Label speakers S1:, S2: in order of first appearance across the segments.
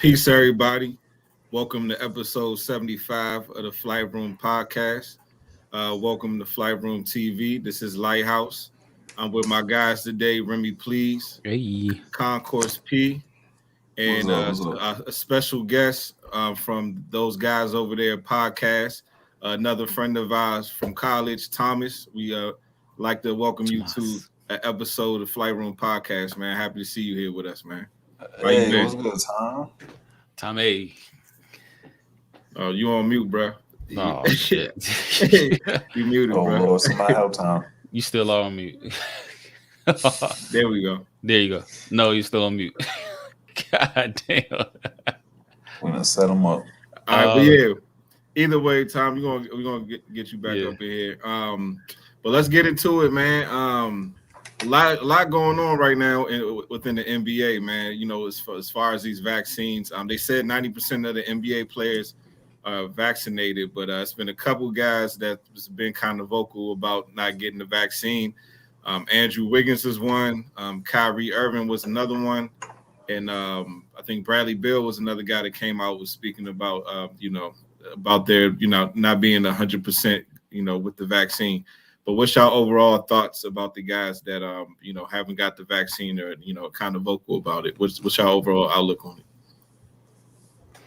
S1: Peace, everybody. Welcome to episode 75 of the Flight Room Podcast. Welcome to Flight Room TV. This is Lighthouse. I'm with my guys today, Remy Please,
S2: Hey,
S1: Concourse P,
S3: What's
S1: and
S3: up? What's up?
S1: a special guest from those guys over there podcast. Another friend of ours from college, Thomas. We like to welcome you to
S2: Tomas.
S1: an episode of Flight Room Podcast, man. Happy to see you here with us, man. How you
S3: Hey, what's
S1: been?
S3: good, Tom?
S2: Tommy.
S1: Oh, you on mute, bro.
S2: Oh shit.
S1: You muted,
S3: Oh
S1: bro.
S3: Lord, somebody help Tom.
S2: You still on mute.
S1: There we go.
S2: There you go. No, you still on mute. God damn.
S3: We're gonna set him up.
S1: All right, but yeah. Either way, Tom, we're gonna get you back
S2: Yeah.
S1: up in here. But let's get into it, man. A lot going on right now within the NBA, man. You know, as far as these vaccines, they said 90% of the NBA players are vaccinated, but it's been a couple guys that's been kind of vocal about not getting the vaccine. Andrew Wiggins is one. Kyrie Irving was another one, and I think Bradley Beal was another guy that came out was speaking about about their not being 100% with the vaccine. But what's your overall thoughts about the guys that haven't got the vaccine or kind of vocal about it? What's your overall outlook on it?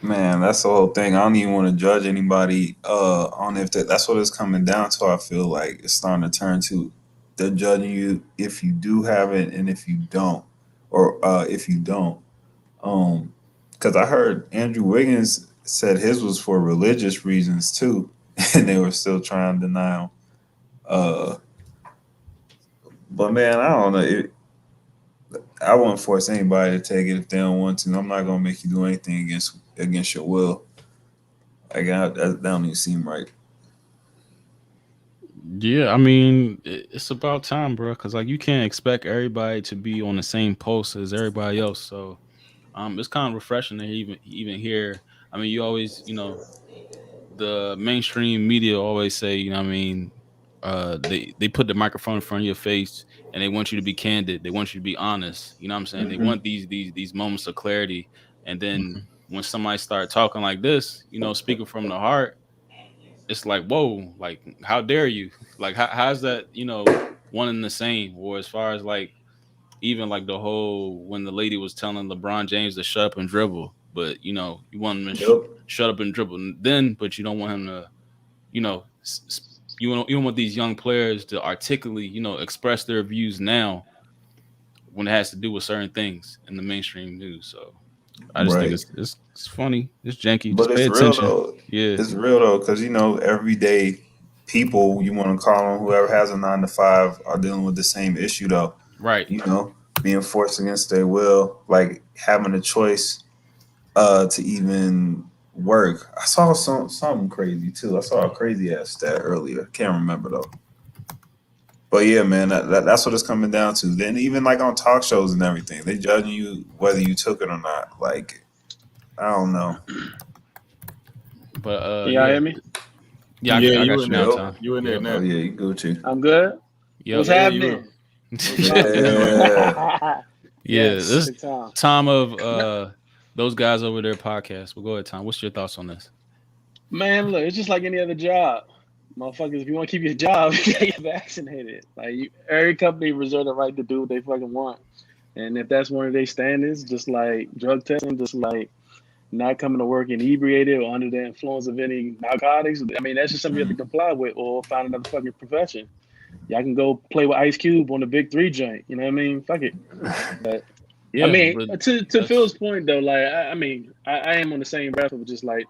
S3: Man, that's the whole thing. I don't even want to judge anybody on if that's what it's coming down to. I feel like it's starting to turn to they're judging you if you do have it and if you don't, or if you don't. Because I heard Andrew Wiggins said his was for religious reasons too, and they were still trying to deny him. Uh, but man, I don't know. I wouldn't force anybody to take it if they don't want to. I'm not gonna make you do anything against your will. Like that don't even seem right.
S2: Yeah, I mean, it's about time, bro. Cause like you can't expect everybody to be on the same post as everybody else. So, it's kind of refreshing to even hear. I mean, you always, the mainstream media always say, what I mean, they put the microphone in front of your face and they want you to be candid. They want you to be honest. You know what I'm saying? They
S3: Mm-hmm.
S2: want these moments of clarity. And then
S1: Mhm.
S2: when somebody start talking like this, speaking from the heart, it's like, whoa, like how dare you? Like how's that, one and the same? Or as far as like even like the whole when the lady was telling LeBron James to shut up and dribble, but you want him to
S3: Yep.
S2: shut up and dribble then, but you don't want him to, you know, you don't want these young players to articulately, express their views now when it has to do with certain things in the mainstream news. So I just think
S3: Right.
S2: it's funny, it's janky.
S3: But
S2: Just pay
S3: it's real
S2: attention.
S3: though.
S2: Yeah,
S3: It's real though, because everyday people you want to call them, whoever has a 9 to 5, are dealing with the same issue though.
S2: right.
S3: You know, being forced against their will, like having a choice to even work. I saw something crazy too. I saw a crazy ass stat earlier. Can't remember though. But yeah, man, that's what it's coming down to. Then even like on talk shows and everything, they judging you whether you took it or not. Like I don't know.
S2: But
S4: Can y'all
S2: yeah,
S4: hear me?
S2: yeah,
S1: Yeah,
S2: I
S1: you
S2: got
S1: in
S2: you now,
S1: there.
S3: Yep.
S2: Tom.
S1: You in there
S2: Yep,
S3: Oh
S1: now.
S3: yeah, you Gucci.
S4: I'm good.
S2: yep.
S4: What's
S1: Yeah, you.
S4: happening? What's happening?
S3: Yeah.
S2: Yeah,
S4: Yes,
S2: this
S4: big time.
S2: Tom of those guys over there podcast. Well, go ahead, Tom. What's your thoughts on this?
S4: Man, look, it's just like any other job. Motherfuckers, if you want to keep your job, you gotta get vaccinated. Every company reserve the right to do what they fucking want. And if that's one of their standards, just like drug testing, just like not coming to work inebriated or under the influence of any narcotics, I mean, that's just something you have to comply with or find another fucking profession. Y'all can go play with Ice Cube on the Big Three joint. You know what I mean? Fuck it. But I
S2: Yeah,
S4: mean,
S2: but
S4: to Phil's
S2: that's
S4: point though, like I am on the same breath of just like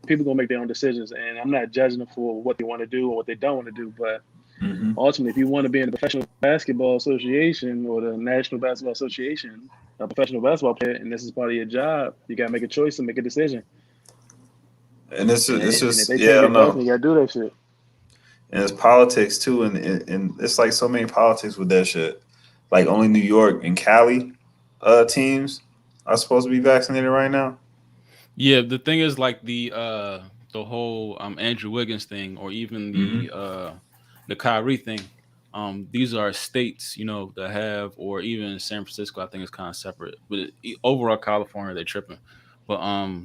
S4: people gonna make their own decisions, and I'm not judging them for what they want to do or what they don't want to do. But
S3: Hmm.
S4: ultimately, if you want to be in the Professional Basketball Association or the National Basketball Association, a professional basketball player, and this is part of your job, you gotta make a choice and make a decision.
S3: And it's
S4: And if
S3: just
S4: they take
S3: yeah, I
S4: it
S3: know.
S4: personally, you gotta do that shit.
S3: And it's politics too, and it's like so many politics with that shit. Like only New York and Cali teams are supposed to be vaccinated right now.
S2: yeah. The thing is, like the whole Andrew Wiggins thing, or even
S3: Hmm.
S2: the Kyrie thing. These are states, that have, or even San Francisco. I think it's kind of separate, but overall, California they're tripping. But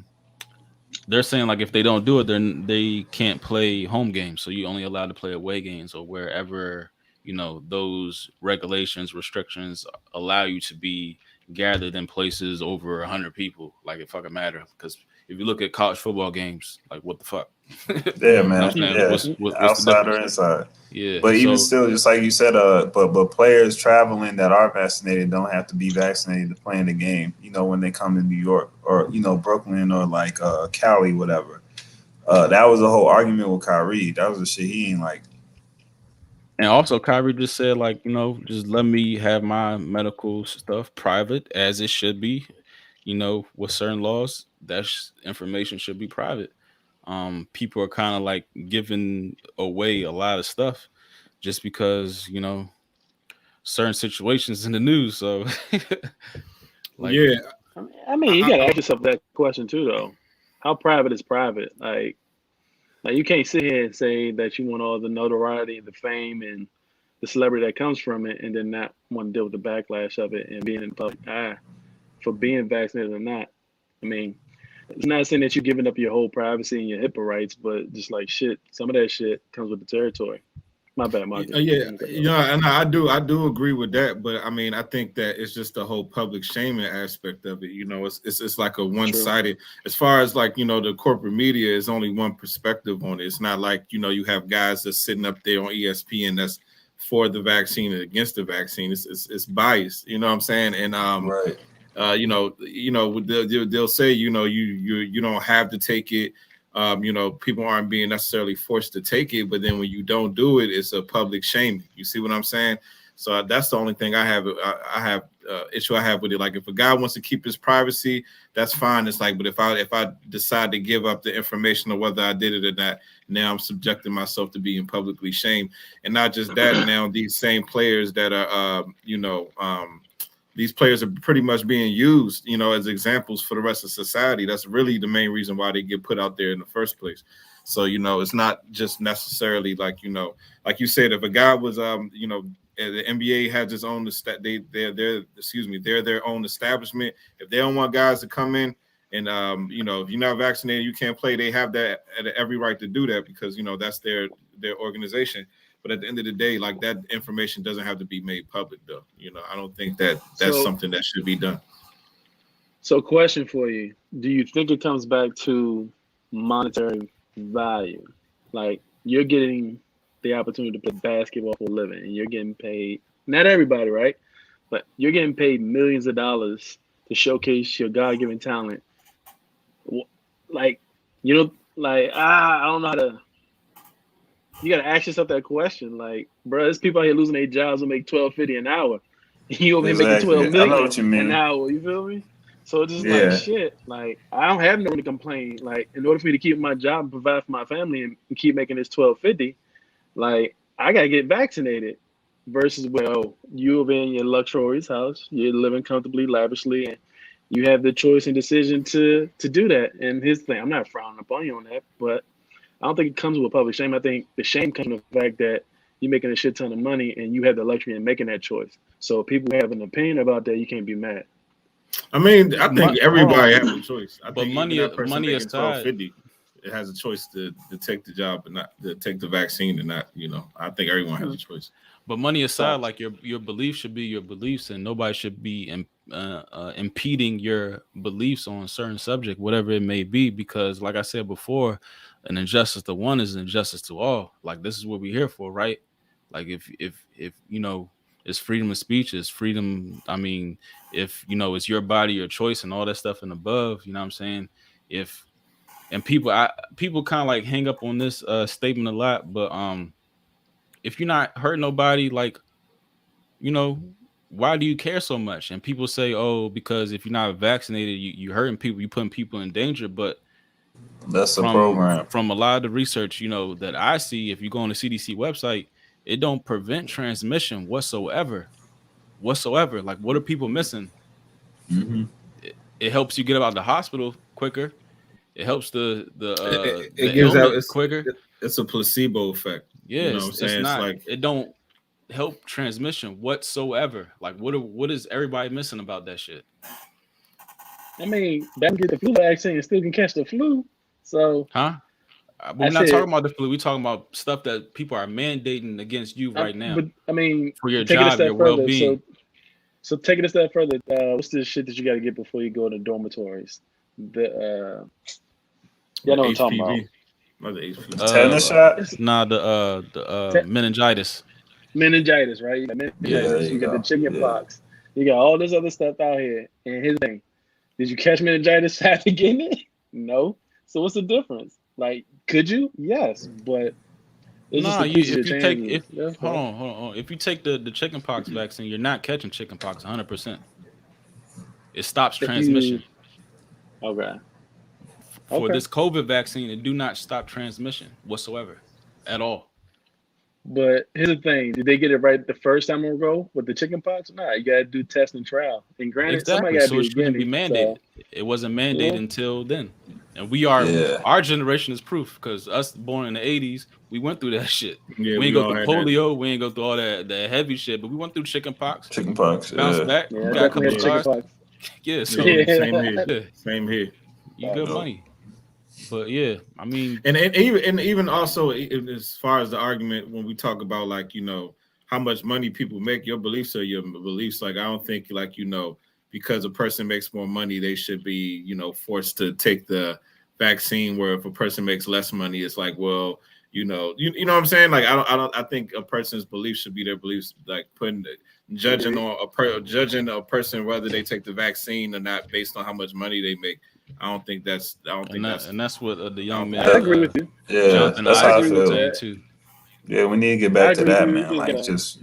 S2: they're saying like if they don't do it, then they can't play home games. So you only allowed to play away games or wherever those regulations, restrictions allow you to be gathered in places over 100 people. Like it fucking matter because if you look at college football games, like what the fuck?
S3: Yeah,
S2: You know what
S3: man.
S2: I'm saying?
S3: Yeah,
S2: What's the
S3: outside
S2: difference?
S3: or inside.
S2: Yeah.
S3: But even
S2: So
S3: still, just like you said, but players traveling that are vaccinated don't have to be vaccinated to play in the game. When they come to New York or Brooklyn or like Cali, whatever. That was the whole argument with Kyrie. That was the shit he ain't like.
S2: and also Kyrie just said like, just let me have my medical stuff private as it should be. With certain laws, information should be private. People are kind of like giving away a lot of stuff just because, certain situations in the news. So like
S1: Yeah,
S4: I mean, you gotta ask yourself that question too, though. How private is private? Like you can't sit here and say that you want all the notoriety, the fame, and the celebrity that comes from it, and then not want to deal with the backlash of it and being in the public eye for being vaccinated or not. I mean, it's not saying that you're giving up your whole privacy and your HIPAA rights, but just like shit, some of that shit comes with the territory. My bad, Marcus.
S1: yeah, and I do agree with that, but I mean, I think that it's just the whole public shaming aspect of it. It's like a one-sided. As far as like the corporate media is only one perspective on it. It's not like you have guys that's sitting up there on ESPN that's for the vaccine and against the vaccine. It's biased. You know what I'm saying? And
S3: Right.
S1: they'll say you don't have to take it. People aren't being necessarily forced to take it, but then when you don't do it, it's a public shaming. You see what I'm saying? So that's the only thing I have issue I have with it. Like if a guy wants to keep his privacy, that's fine. It's like, but if I decide to give up the information of whether I did it or not, now I'm subjecting myself to being publicly shamed. And not just that, now these same players that are these players are pretty much being used, as examples for the rest of society. That's really the main reason why they get put out there in the first place. So, it's not just necessarily like, like you said, if a guy was, the NBA has its own, they're their own establishment. If they don't want guys to come in and, if you're not vaccinated, you can't play. They have that every right to do that because, that's their organization. But at the end of the day, like that information doesn't have to be made public, though. I don't think that's something that should be done.
S4: So, question for you: do you think it comes back to monetary value? Like you're getting the opportunity to play basketball for a living, and you're getting paid. Not everybody, right? But you're getting paid millions of dollars to showcase your God-given talent. Like I don't know how to. You gotta ask yourself that question. Like, bro, there's people out here losing their jobs who make $12.50 an hour. You over here making $12
S3: I know
S4: million
S3: what you mean.
S4: an hour. You feel me? So it's just
S3: Yeah.
S4: like shit. Like I don't have no one to complain. Like in order for me to keep my job and provide for my family and keep making this $12.50, like I gotta get vaccinated. Versus you over in your luxurious house, you're living comfortably, lavishly, and you have the choice and decision to do that. And his thing, I'm not frowning upon you on that, but I don't think it comes with public shame. I think the shame comes from the fact that you're making a shit ton of money and you have the luxury in making that choice. So if people have an opinion about that, you can't be mad.
S1: I mean, I think everybody has a choice. I think
S2: money aside,
S1: $12.50, it has a choice to take the job and not to take the vaccine and not. I think everyone has a choice.
S2: But money aside, like your beliefs should be your beliefs, and nobody should be impeding your beliefs on a certain subject, whatever it may be. Because, like I said before, an injustice to one is an injustice to all. Like this is what we're here for, right? Like if it's freedom of speech, it's freedom. I mean, if it's your body, your choice, and all that stuff and above. You know what I'm saying? People kind of like hang up on this statement a lot, but if you're not hurting nobody, like, why do you care so much? And people say, oh, because if you're not vaccinated, you hurting people, you putting people in danger. But
S3: that's the program.
S2: From a lot of the research, that I see, if you go on the CDC website, it don't prevent transmission whatsoever. Like, what are people missing?
S3: Mm-hmm.
S2: It helps you get out of the hospital quicker. It helps the
S1: gives
S2: ailment quicker.
S1: It's a placebo effect.
S2: Yeah,
S1: you know what I'm saying?
S2: It's not.
S1: Like
S2: it don't help transmission whatsoever. Like what is everybody missing about that shit?
S4: I mean, that can get the flu vaccine and still can catch the flu. So,
S2: Huh? But we're not talking about the flu. We're talking about stuff that people are mandating against you right now.
S4: But I mean,
S2: for your
S4: take it a
S2: job,
S4: step
S2: your
S4: further.
S2: well-being.
S4: So take it a step further. What's the shit that you got to get before you go to dormitories? Y'all know what I'm talking about.
S1: Another HPV.
S3: Tetanus shot?
S2: Nah, the meningitis.
S4: Meningitis, right? You got meningitis. You got the chicken pox. You got all this other stuff out here. And here's the thing: did you catch meningitis after getting it? No. So what's the difference? Like, could you? Yes, but it's just the
S2: hold on. If you take the chickenpox vaccine, you're not catching chickenpox 100%. It stops transmission.
S4: Okay.
S2: For this COVID vaccine, it do not stop transmission whatsoever, at all.
S4: But here's the thing: did they get it right the first time ago with the chickenpox? Nah, you gotta do test and trial. And granted, somebody gotta
S2: so it shouldn't be mandated. It wasn't mandated until then. And our generation is proof, because us born in the 80s, we went through that shit.
S1: Yeah,
S2: we ain't go through polio, we ain't go through all that heavy shit, but we went through chickenpox.
S3: Bounced
S2: back.
S4: Yeah,
S2: Got a couple
S4: chickenpox.
S2: Yeah, so
S1: same here.
S2: You good money. But yeah, I mean,
S1: and even also as far as the argument when we talk about, like, you know, how much money people make, your beliefs are your beliefs. Like, I don't think, like, you know, because a person makes more money, they should be, you know, forced to take the vaccine. Where if a person makes less money, it's like, well, you know what I'm saying? Like, I think a person's beliefs should be their beliefs. Like, judging a person whether they take the vaccine or not based on how much money they make. I don't think that's
S2: what the young man.
S4: I agree with you.
S3: Yeah,
S2: Jonathan,
S3: that's how I feel
S2: too.
S3: Yeah, we need to get back to that, man. Like, just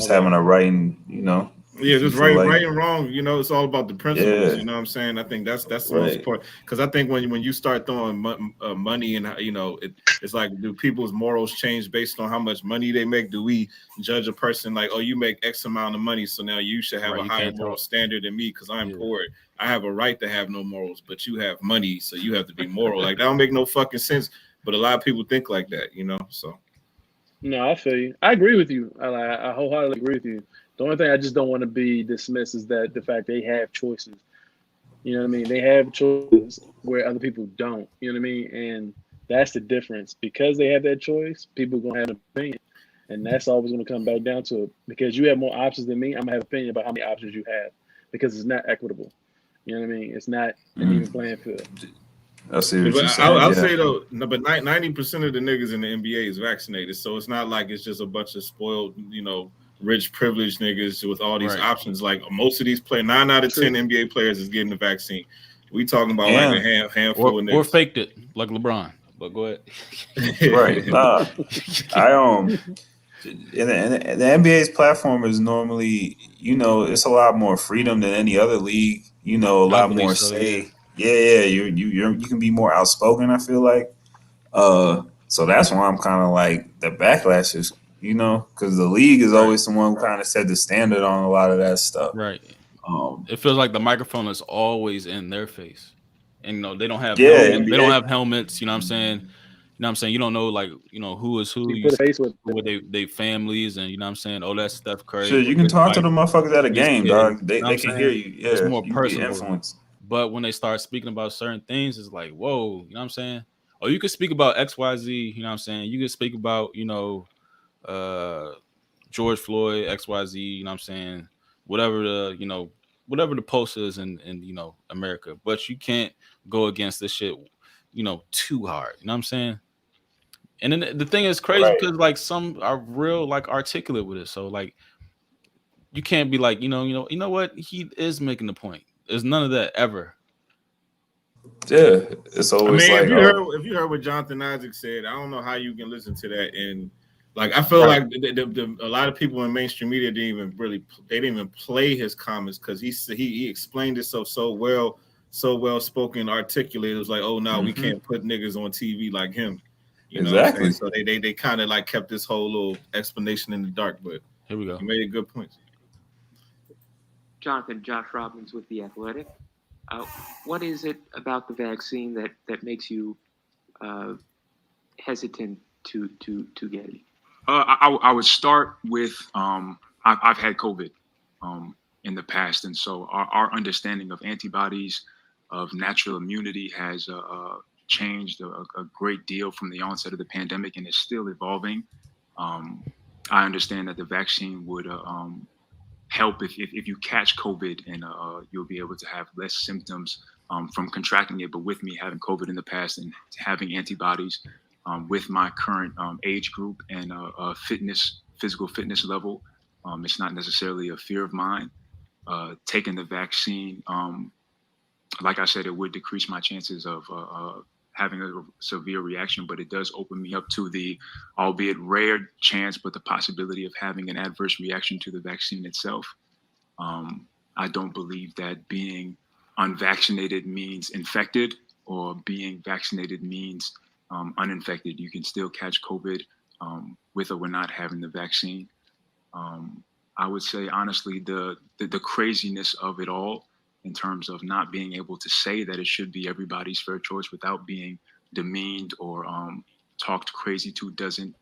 S3: having a right, and, you know.
S1: Yeah, just right and wrong. You know, it's all about the principles. You know what I'm saying? I think that's the most important. Because I think when you start throwing money and, you know, it's like, do people's morals change based on how much money they make? Do we judge a person like, oh, you make X amount of money, so now you should have a higher moral standard than me because I'm poor. I have a right to have no morals, but you have money, so you have to be moral. Like, that don't make no fucking sense. But a lot of people think like that, you know. So.
S4: No, I feel you. I agree with you. I wholeheartedly agree with you. The only thing I just don't want to be dismissed is that the fact they have choices. You know what I mean? They have choices where other people don't. You know what I mean? And that's the difference. Because they have that choice, people are going to have an opinion. And that's always going to come back down to it. Because you have more options than me, I'm going to have an opinion about how many options you have. Because it's not equitable. You know what I mean? It's not an even playing field.
S3: I see what you're saying.
S1: I'll say, though, but 90% of the niggas in the NBA is vaccinated. So it's not like it's just a bunch of spoiled, you know, rich, privileged niggas with all these options. Like, most of these players, 9 out of 10 NBA players is getting the vaccine. We talking about like a handful of niggas.
S2: Or faked it like LeBron. But go ahead.
S3: Right. Nah. In the NBA's platform is normally, you know, it's a lot more freedom than any other league. You know, a lot more say. Yeah. You can be more outspoken, I feel like. So that's why I'm kind of like, the backlash is, you know, because the league is always the one who kind of set the standard on a lot of that stuff.
S2: Right. It feels like the microphone is always in their face, and, you know, they don't have they don't have helmets. You know what I'm saying? You know what I'm saying? You don't know, like, you know, who is who.
S4: You face with
S2: they families, and, you know what I'm saying? Oh, that's Steph Curry.
S3: Sure, you can talk to the motherfuckers at a game, dog. They can hear you. Yeah,
S2: it's more personal.
S3: Influence.
S2: But when they start speaking about certain things, it's like, whoa, you know what I'm saying? Or you could speak about XYZ, you know what I'm saying? You could speak about, you know, George Floyd, XYZ, you know what I'm saying? Whatever the post is in you know, America. But you can't go against this shit, you know, too hard. You know what I'm saying? And then the thing is crazy because, like, some are real, like, articulate with it. So, like, you can't be like, you know what? He is making the point. There's none of that ever.
S3: Yeah, it's always
S1: if you heard what Jonathan Isaac said, I don't know how you can listen to that. And, like, I feel like a lot of people in mainstream media didn't even play his comments because he explained it so well spoken, articulate. It was like, oh no, we can't put niggas on TV like him. You know what I'm saying? So they kind of like kept this whole little explanation in the dark. But
S2: here we go.
S1: He made a good point.
S5: Jonathan, Josh Robbins with The Athletic. What is it about the vaccine that makes you hesitant to get it?
S6: I would start with I've had COVID in the past, and so our understanding of antibodies of natural immunity has changed a great deal from the onset of the pandemic, and is still evolving. I understand that the vaccine would help if you catch COVID, and you'll be able to have less symptoms from contracting it. But with me having COVID in the past and having antibodies with my current age group and physical fitness level, it's not necessarily a fear of mine. Taking the vaccine, like I said, it would decrease my chances of having a severe reaction, but it does open me up to the, albeit rare chance, but the possibility of having an adverse reaction to the vaccine itself. I don't believe that being unvaccinated means infected, or being vaccinated means uninfected. You can still catch COVID with or without having the vaccine. I would say, honestly, the craziness of it all, in terms of not being able to say that it should be everybody's fair choice without being demeaned or talked crazy to, doesn't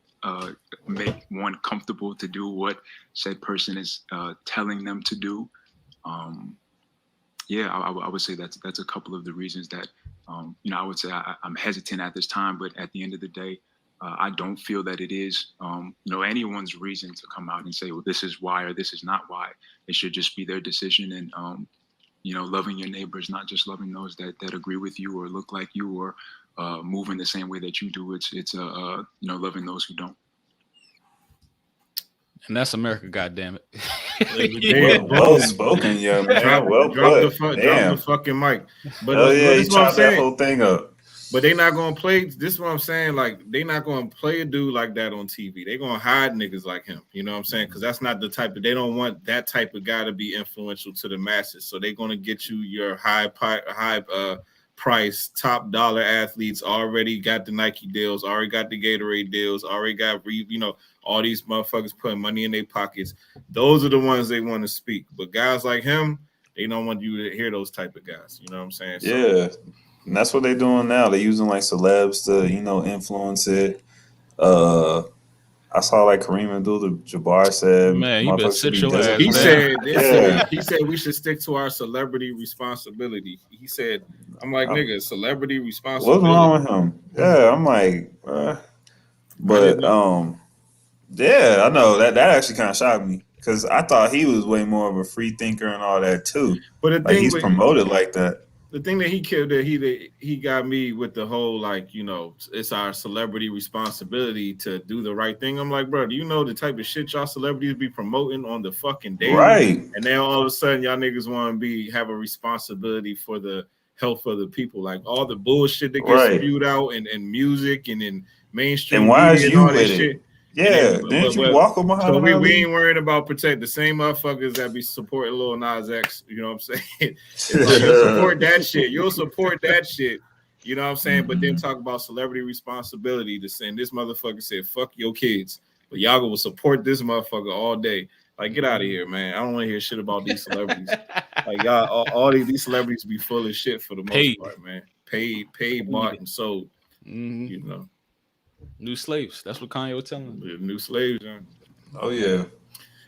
S6: make one comfortable to do what said person is telling them to do. Yeah, I would say that's a couple of the reasons that I would say I'm hesitant at this time. But at the end of the day, I don't feel that it is anyone's reason to come out and say, well, this is why or this is not why. It should just be their decision. And loving your neighbors, not just loving those that agree with you or look like you or move in the same way that you do. It's loving those who don't.
S2: And that's America, goddamn it.
S3: Well spoken, young man. Well put.
S1: Drop
S3: Damn.
S1: the fucking mic. But
S3: Oh yeah,
S1: this
S3: you
S1: is what I'm
S3: chopped that
S1: saying.
S3: whole thing up.
S1: But they not gonna play. This is what I'm saying. Like, they not gonna play a dude like that on TV. They gonna hide niggas like him. You know what I'm saying? Because that's not the type of. They don't want that type of guy to be influential to the masses. So they're gonna get you your high price, top dollar athletes. Already got the Nike deals. Already got the Gatorade deals. Already got all these motherfuckers putting money in their pockets. Those are the ones they want to speak. But guys like him, they don't want you to hear those type of guys. You know what I'm saying? So,
S3: yeah. And that's what they're doing now. They're using like celebs to, influence it. I saw like Kareem Abdul-Jabbar said,
S2: Man, you better sit your ass
S1: he
S2: down.
S1: he said we should stick to our celebrity responsibility. He said, I'm like, nigga, celebrity responsibility.
S3: What's wrong with him? Yeah, I'm like, but yeah, I know that actually kind of shocked me, because I thought he was way more of a free thinker and all that too.
S1: But the
S3: like
S1: thing
S3: he's promoted like that.
S1: The thing that he killed, that he got me with the whole, like, it's our celebrity responsibility to do the right thing. I'm like, bro, do you know the type of shit y'all celebrities be promoting on the fucking daily?
S3: Right.
S1: And then all of a sudden y'all niggas want to have a responsibility for the health of the people. Like, all the bullshit that gets spewed out in music and in mainstream
S3: and why
S1: media
S3: is
S1: and
S3: you
S1: all this
S3: with
S1: shit.
S3: it? Yeah, didn't you walk behind?
S1: So we ain't worried about protect the same motherfuckers that be supporting Lil Nas X. You know what I'm saying? You'll support that shit. You'll support that shit. You know what I'm saying? But then talk about celebrity responsibility to saying this motherfucker said fuck your kids, but y'all will support this motherfucker all day. Like, get out of here, man. I don't want to hear shit about these celebrities. Like, y'all, all these celebrities be full of shit for the most part, man. Paid, bought, and sold.
S2: Mm-hmm. New slaves. That's what Kanye was telling them.
S1: New slaves, man.
S3: Oh yeah.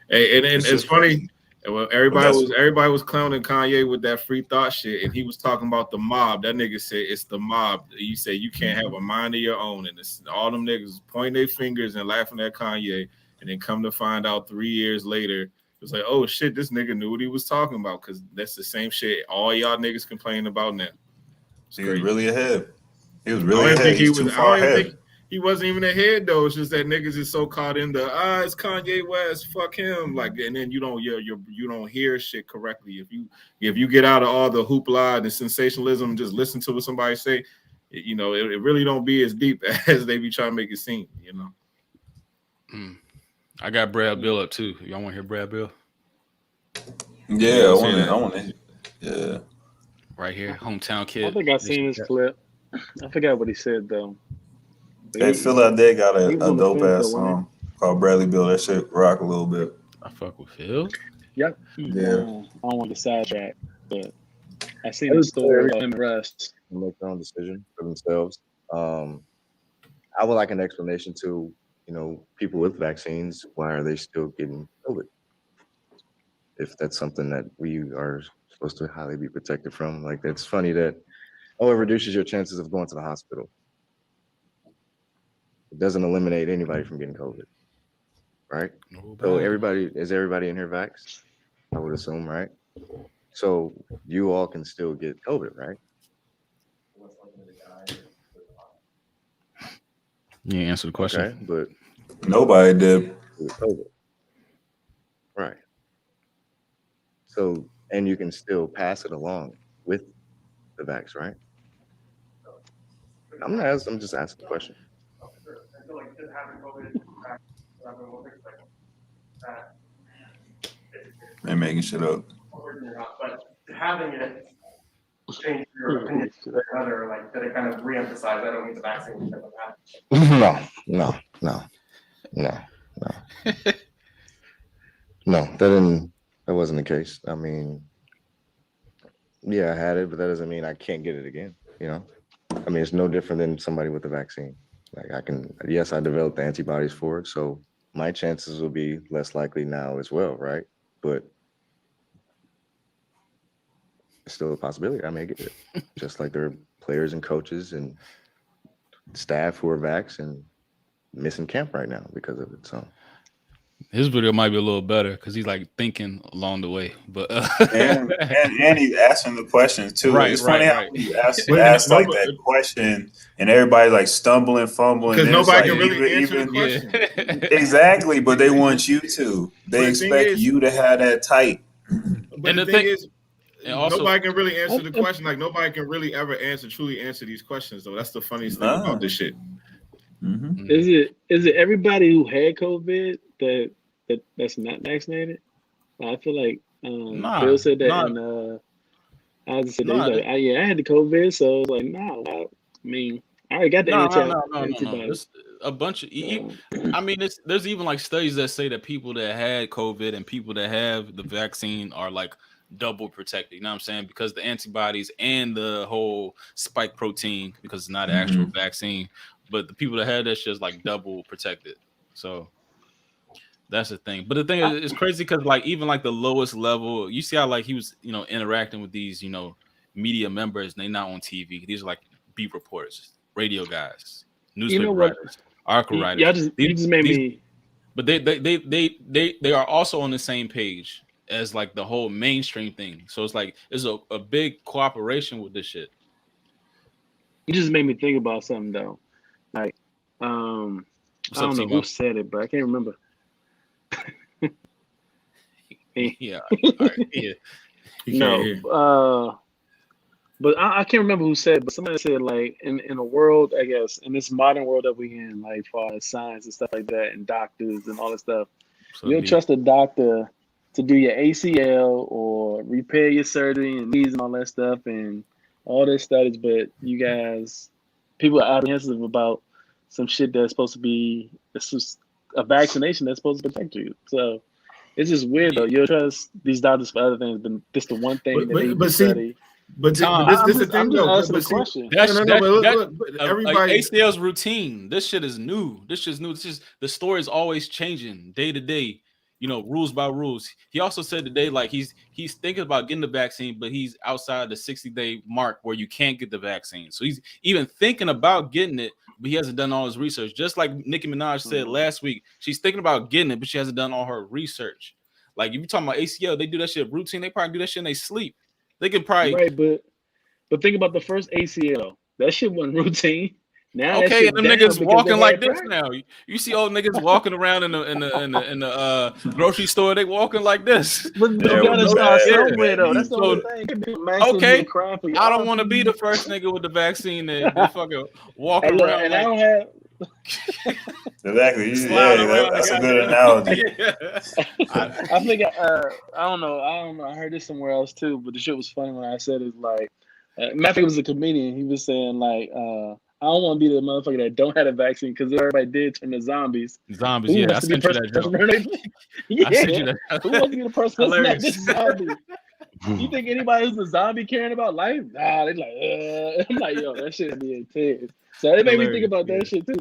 S1: Hey, and it's funny. Well, everybody was clowning Kanye with that free thought shit, and he was talking about the mob. That nigga said it's the mob. You say you can't have a mind of your own, and it's all them niggas pointing their fingers and laughing at Kanye, and then come to find out 3 years later, it's like, oh shit, this nigga knew what he was talking about, because that's the same shit all y'all niggas complaining about now.
S3: He was really ahead. He was really ahead.
S1: Think
S3: He's too far ahead.
S1: He wasn't even ahead though. It's just that niggas is so caught in the it's Kanye West, fuck him. Like, and then you don't hear shit correctly. If you get out of all the hoopla and the sensationalism, just listen to what somebody say, it really don't be as deep as they be trying to make it seem.
S2: I got Brad Bill up too. Y'all want to hear Brad Bill?
S3: Yeah, I want to. Yeah.
S2: Right here, hometown kid.
S4: I think I seen this clip. I forgot what he said though.
S3: Hey, Phil out there got a dope ass song called Bradley Bill. That shit rock a little bit.
S2: I fuck with Phil.
S4: Yep.
S3: Yeah.
S4: I don't want to sidetrack, but I seen the story of him and Russ.
S7: Make their own decision for themselves. I would like an explanation to, people with vaccines. Why are they still getting COVID? If that's something that we are supposed to highly be protected from. Like, it's funny that, it reduces your chances of going to the hospital. It doesn't eliminate anybody from getting COVID, right? So everybody in here vaxxed? I would assume, right? So you all can still get COVID, right?
S2: You answer the question.
S7: Okay, but
S3: Nobody did.
S7: with COVID, right? So, and you can still pass it along with the vax, right? I'm just asking the question.
S8: I feel like just having COVID
S3: They're making shit up.
S8: but having it change your opinion to another, like, did it kind of reemphasize I don't need the vaccine because of that?
S7: No. No, that wasn't the case. I mean, yeah, I had it, but that doesn't mean I can't get it again, you know? I mean, it's no different than somebody with the vaccine. Like, I developed the antibodies for it, so my chances will be less likely now as well, right? But it's still a possibility I may get it. Just like there are players and coaches and staff who are vaxxed and missing camp right now because of it. So
S2: his video might be a little better because he's like thinking along the way, but
S3: and he's asking the questions too.
S2: Right,
S3: it's funny
S2: right.
S3: how you ask like that question and everybody like stumbling, fumbling.
S1: Because nobody
S3: like,
S1: can really answer the question.
S3: Exactly, but they want you to. They expect you to have that tight.
S1: But
S2: And
S1: the thing is,
S2: and also,
S1: nobody can really answer the question. Like, nobody can really ever truly answer these questions, though. That's the funniest thing about this shit.
S3: Mm-hmm.
S4: Is it everybody who had COVID that's not vaccinated? I feel like Bill said that, and I just said that. He's like, I had the COVID, so like, I mean, I already got the antibodies.
S2: No. There's a bunch of. I mean, there's even like studies that say that people that had COVID and people that have the vaccine are like double protected. You know what I'm saying? Because the antibodies and the whole spike protein, because it's not an actual vaccine, but the people that had that shit is like double protected. So that's the thing. But the thing is, it's crazy because like even like the lowest level, you see how like he was, interacting with these, media members, and they're not on TV. These are like beat reporters, radio guys, newspaper writers, article writers.
S4: You just made me.
S2: But they are also on the same page as like the whole mainstream thing. So it's like it's a big cooperation with this shit.
S4: You just made me think about something though. Like, I don't know who said it, but I can't remember.
S2: Yeah. All right. Yeah.
S4: No. But I can't remember who said it, but somebody said like in a world, I guess, in this modern world that we in, like far as science and stuff like that, and doctors and all that stuff, you don't trust a doctor to do your ACL or repair your surgery and knees and all that stuff and all this studies, but you guys, people are apprehensive about some shit that's supposed to be a vaccination that's supposed to protect you. So it's just weird though. You trust these doctors for other things, but this the one thing that they study.
S1: But this is the thing though.
S2: Everybody ACL's routine. This shit is new. This shit's new. The story is always changing day to day. Rules by rules. He also said today, like he's thinking about getting the vaccine, but he's outside the 60-day mark where you can't get the vaccine. So he's even thinking about getting it, but he hasn't done all his research. Just like Nicki Minaj said last week, she's thinking about getting it, but she hasn't done all her research. Like if you're talking about ACL, they do that shit routine. They probably do that shit in they sleep. They could probably
S4: but think about the first ACL. That shit wasn't routine. Now
S2: okay, and them niggas walking like this now. You see old niggas walking around in the grocery store. They walking like this.
S4: But you gotta start somewhere though. That's the only thing.
S2: Okay, I don't want to be the first nigga with the vaccine that fucking walking around.
S4: And I don't have.
S3: Exactly. Yeah, that's a good analogy.
S4: I think I don't know. I heard this somewhere else too, but the shit was funny when I said it. Like, I think it was a comedian. He was saying like, I don't want to be the motherfucker that don't have a vaccine because everybody did turn to zombies.
S2: Zombies, yeah. I sent you that joke.
S4: I sent you that. Who wants to be the person that's not this zombie? You think anybody who's a zombie caring about life? Nah, they like, I'm like, yo, that shit be intense. So they made me think about that shit too.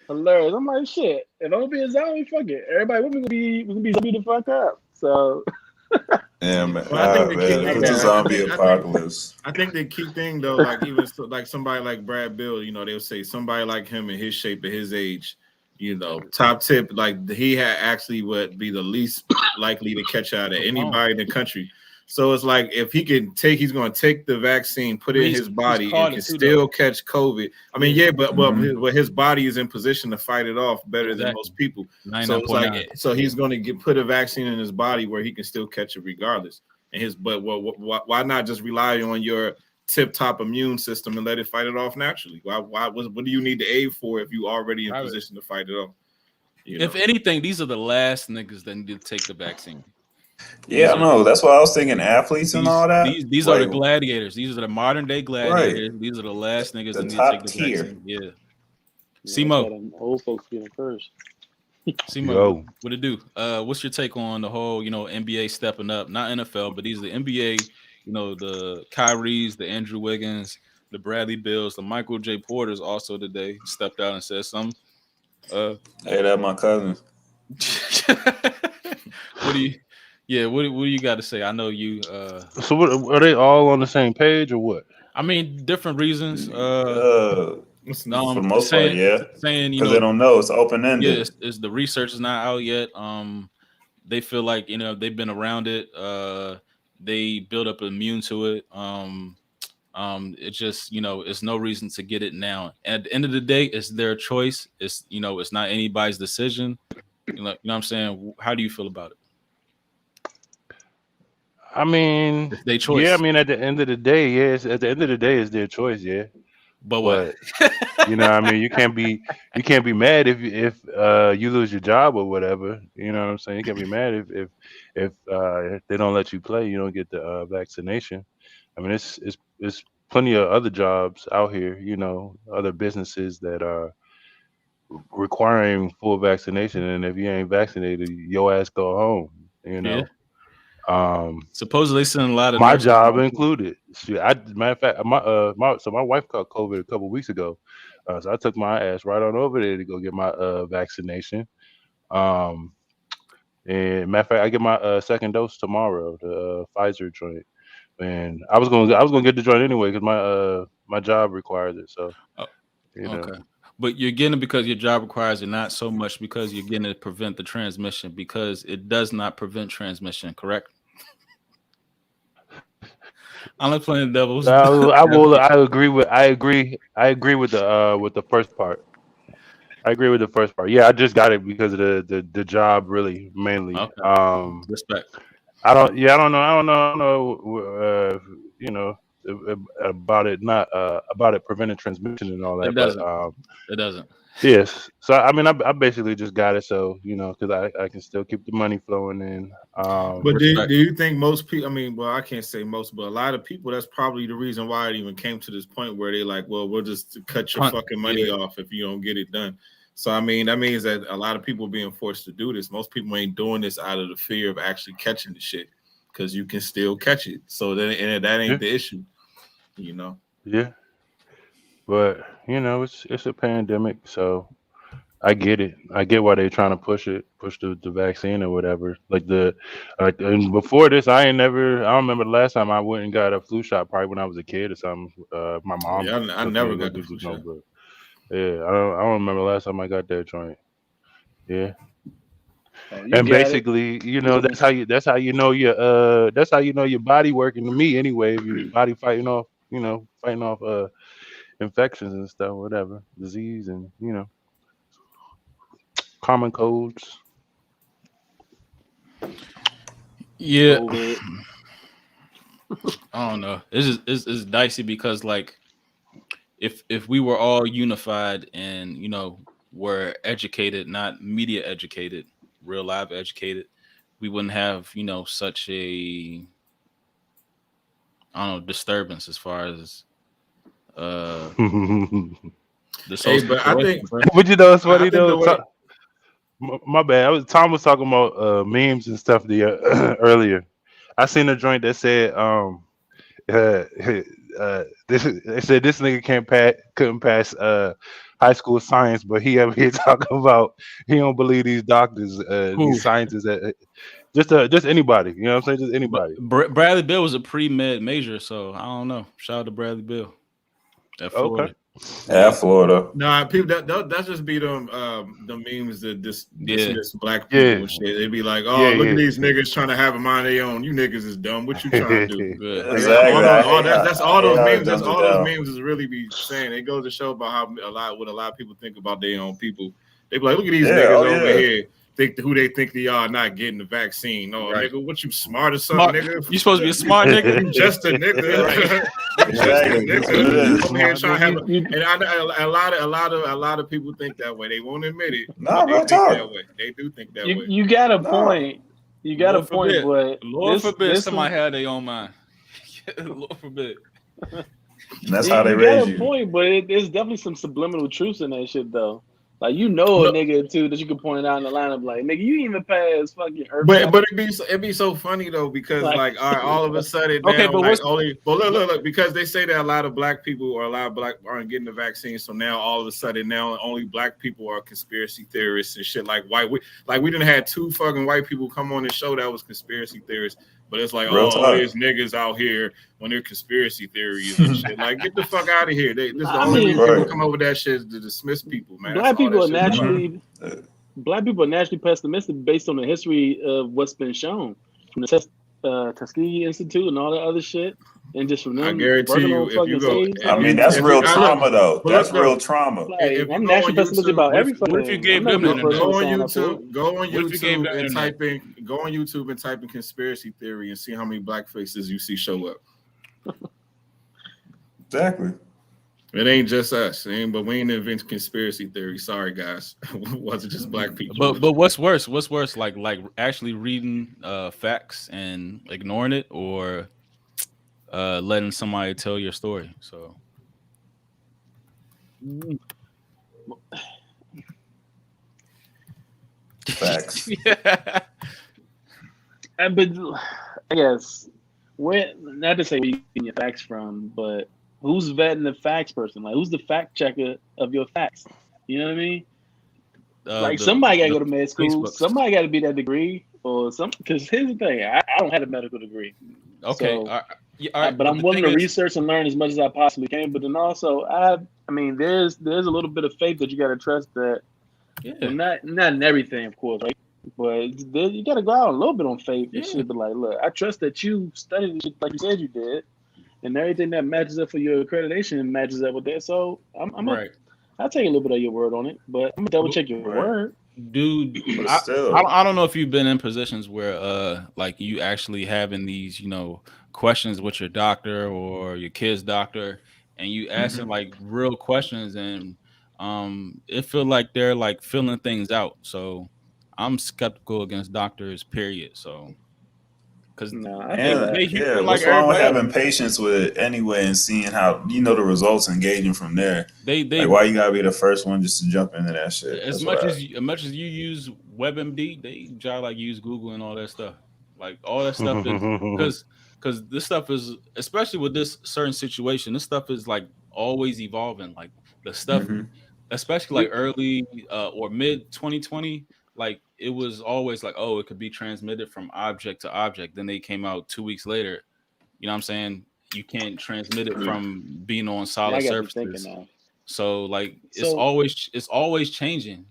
S4: Hilarious. I'm like, shit. If I'm gonna be a zombie, fuck it. Everybody with me we can be zombie the fuck up. So
S3: Yeah, man.
S1: Well, I think the key,
S3: Man, it's a zombie apocalypse.
S1: I think the key thing though, like even like somebody like Brad Bill, you know, they'll say somebody like him in his shape at his age, you know, top tip, like he had actually would be the least likely to catch out of anybody in the country. So it's like if he can take, he's going to take the vaccine, put it in his body, and can still catch COVID. I mean, yeah, but his body is in position to fight it off better than most people. So it's like, so he's going to put a vaccine in his body where he can still catch it regardless. And why not just rely on your tip-top immune system and let it fight it off naturally? What do you need the aid for if you already in position to fight it off?
S2: If anything, these are the last niggas that need to take the vaccine.
S3: Yeah, I know. That's why I was thinking athletes and all that.
S2: These are the gladiators. These are the modern day gladiators. Right. These are the last niggas that need to take the vaccine. Yeah. Simo.
S4: Old folks getting first.
S2: Simo, what it do? What's your take on the whole, NBA stepping up? Not NFL, but these are the NBA, the Kyries, the Andrew Wiggins, the Bradley Bills, the Michael J. Porters also today stepped out and said something.
S3: Hey, that's my cousin.
S2: What do you got to say? I know you.
S9: So what, are they all on the same page or what?
S2: I mean, different reasons.
S3: For the most part, yeah.
S2: Saying
S3: because they don't know, it's open ended.
S2: Yeah, it's the research is not out yet. They feel like they've been around it. They build up immune to it. It's just it's no reason to get it now. At the end of the day, it's their choice. It's it's not anybody's decision. You know what I'm saying? How do you feel about it?
S9: I mean,
S2: it's their choice.
S9: Yeah, I mean, at the end of the day, yes. At the end of the day, it's their choice. Yeah.
S2: But what?
S9: I mean, you can't be mad if you lose your job or whatever. You know what I'm saying? You can't be mad if they don't let you play. You don't get the vaccination. I mean, it's plenty of other jobs out here. Other businesses that are requiring full vaccination, and if you ain't vaccinated, your ass go home.
S2: Yeah. Supposedly sending a lot of
S9: my job included. Matter of fact, my wife caught COVID a couple weeks ago, so I took my ass right on over there to go get my vaccination. And matter of fact, I get my second dose tomorrow, the Pfizer joint. And I was gonna get the joint anyway because my job requires it. So
S2: okay. But you're getting it because your job requires it, not so much because you're getting it to prevent the transmission, because it does not prevent transmission, correct? I'm not playing devil's.
S9: I agree with the first part. I agree with the first part. Yeah, I just got it because of the job, really, mainly.
S2: Okay. Respect.
S9: I don't know. About it, not about it preventing transmission and all that.
S2: It doesn't.
S9: Yes. So I mean, I basically just got it, so because I can still keep the money flowing in.
S1: But do you think most people? I mean, well, I can't say most, but a lot of people. That's probably the reason why it even came to this point where they like, well, we'll just cut your fucking money off if you don't get it done. So I mean, that means that a lot of people are being forced to do this. Most people ain't doing this out of the fear of actually catching the shit, because you can still catch it. So then, that ain't the issue.
S9: Yeah, but it's a pandemic, so I get it. I get why they're trying to push the vaccine or whatever. And before this, I don't remember the last time I went and got a flu shot. Probably when I was a kid or something. My mom.
S1: Yeah, I never got the flu shot.
S9: Yeah, I don't remember the last time I got that joint. Yeah. And basically, that's how you know your body working. To me, anyway, if your body fighting off infections and stuff, whatever, disease, and common colds.
S2: Yeah, I don't know. It's dicey because if we were all unified and were educated, not media educated, real life educated, we wouldn't have such a disturbance as far as
S1: this whole but I think,
S9: but it's funny though. My bad. Tom was talking about memes and stuff earlier. I seen a joint that said they said this nigga couldn't pass high school science, but he over here talking about he don't believe these doctors, these scientists Just anybody. You know what I'm saying? Just anybody.
S2: Bradley Bill was a pre-med major, so I don't know. Shout out to Bradley Bill at Florida.
S3: Yeah, Florida.
S1: Nah, people that just be them memes that dismiss black people and shit. They be like, oh, look at these niggas trying to have a mind of their own. You niggas is dumb. What you trying to do?
S3: Exactly.
S1: That's all those memes. That's all those memes is really be saying. It goes to show about how what a lot of people think about their own people. They be like, look at these niggas over here. Think who they think they are not getting the vaccine. No, nigga, what you smart or something, nigga?
S2: You supposed to be a smart nigga.
S1: You just a nigga. Come here trying to have and a lot of people think that way. They won't admit it.
S3: No,
S1: they think that way. They do think that way.
S4: You got a point. You got a point, but
S2: Lord forbid somebody had their own mind. Lord forbid.
S3: That's how they raise you.
S4: You got a point, but there's definitely some subliminal truths in that shit, though. Like, you know, a nigga too that you can point out in the lineup, like, nigga, you even pass fucking Earth.
S1: But it'd be so funny though, because like all of a sudden now, look, because they say that a lot of black people or a lot of black aren't getting the vaccine, so now all of a sudden now only black people are conspiracy theorists and shit. Like we didn't have two fucking white people come on the show that was conspiracy theorists. But it's like, there's niggas out here when they're conspiracy theories and shit. Like, get the fuck out of here. This is the only reason people come up with that shit is to dismiss people, man.
S4: Black people are naturally pessimistic based on the history of what's been shown from the Tuskegee Institute and all that other shit. And just from them,
S1: I guarantee you, if you go,
S3: I mean, that's real trauma, though. That's real trauma.
S4: Like, I'm naturally pessimistic about everything.
S2: What if you gave them
S1: go on YouTube and type in conspiracy theory and see how many black faces you see show up.
S3: Exactly.
S1: It ain't just us, but we ain't invent conspiracy theory. Sorry, guys. It wasn't just black people.
S2: But what's worse? What's worse? Like actually reading facts and ignoring it, or letting somebody tell your story. So
S3: facts.
S4: But I guess not to say where you get your facts from, but who's vetting the facts person? Like, who's the fact checker of your facts? You know what I mean? Like, somebody got to go to med school.
S2: Facebook.
S4: Somebody got to be that degree or something. Because here's the thing: I don't have a medical degree.
S2: Okay.
S4: So, but I'm willing to research and learn as much as I possibly can. But then also, I mean, there's a little bit of faith that you got to trust that. Yeah. Not in everything, of course, right? But you got to go out a little bit on faith and shit. But like, look, I trust that you studied it like you said you did, and everything that matches up for your accreditation matches up with that. So I'll take a little bit of your word on it, but I'm gonna double check your word.
S2: Dude, I don't know if you've been in positions where like you actually having these, questions with your doctor or your kid's doctor, and you asking like real questions, and it feel like they're like filling things out. So I'm skeptical against doctors, period. So because
S3: what's wrong with having patience with it anyway and seeing how the results, engaging from there. They like, why you gotta be the first one just to jump into that shit?
S2: As much as you use WebMD, they try like use Google and all that stuff. Like all that stuff is because this stuff is, especially with this certain situation, this stuff is like always evolving. Like the stuff, especially like early or mid 2020. Like it was always like, oh, it could be transmitted from object to object. Then they came out 2 weeks later. You know what I'm saying? You can't transmit it from being on solid surfaces. So like it's always changing.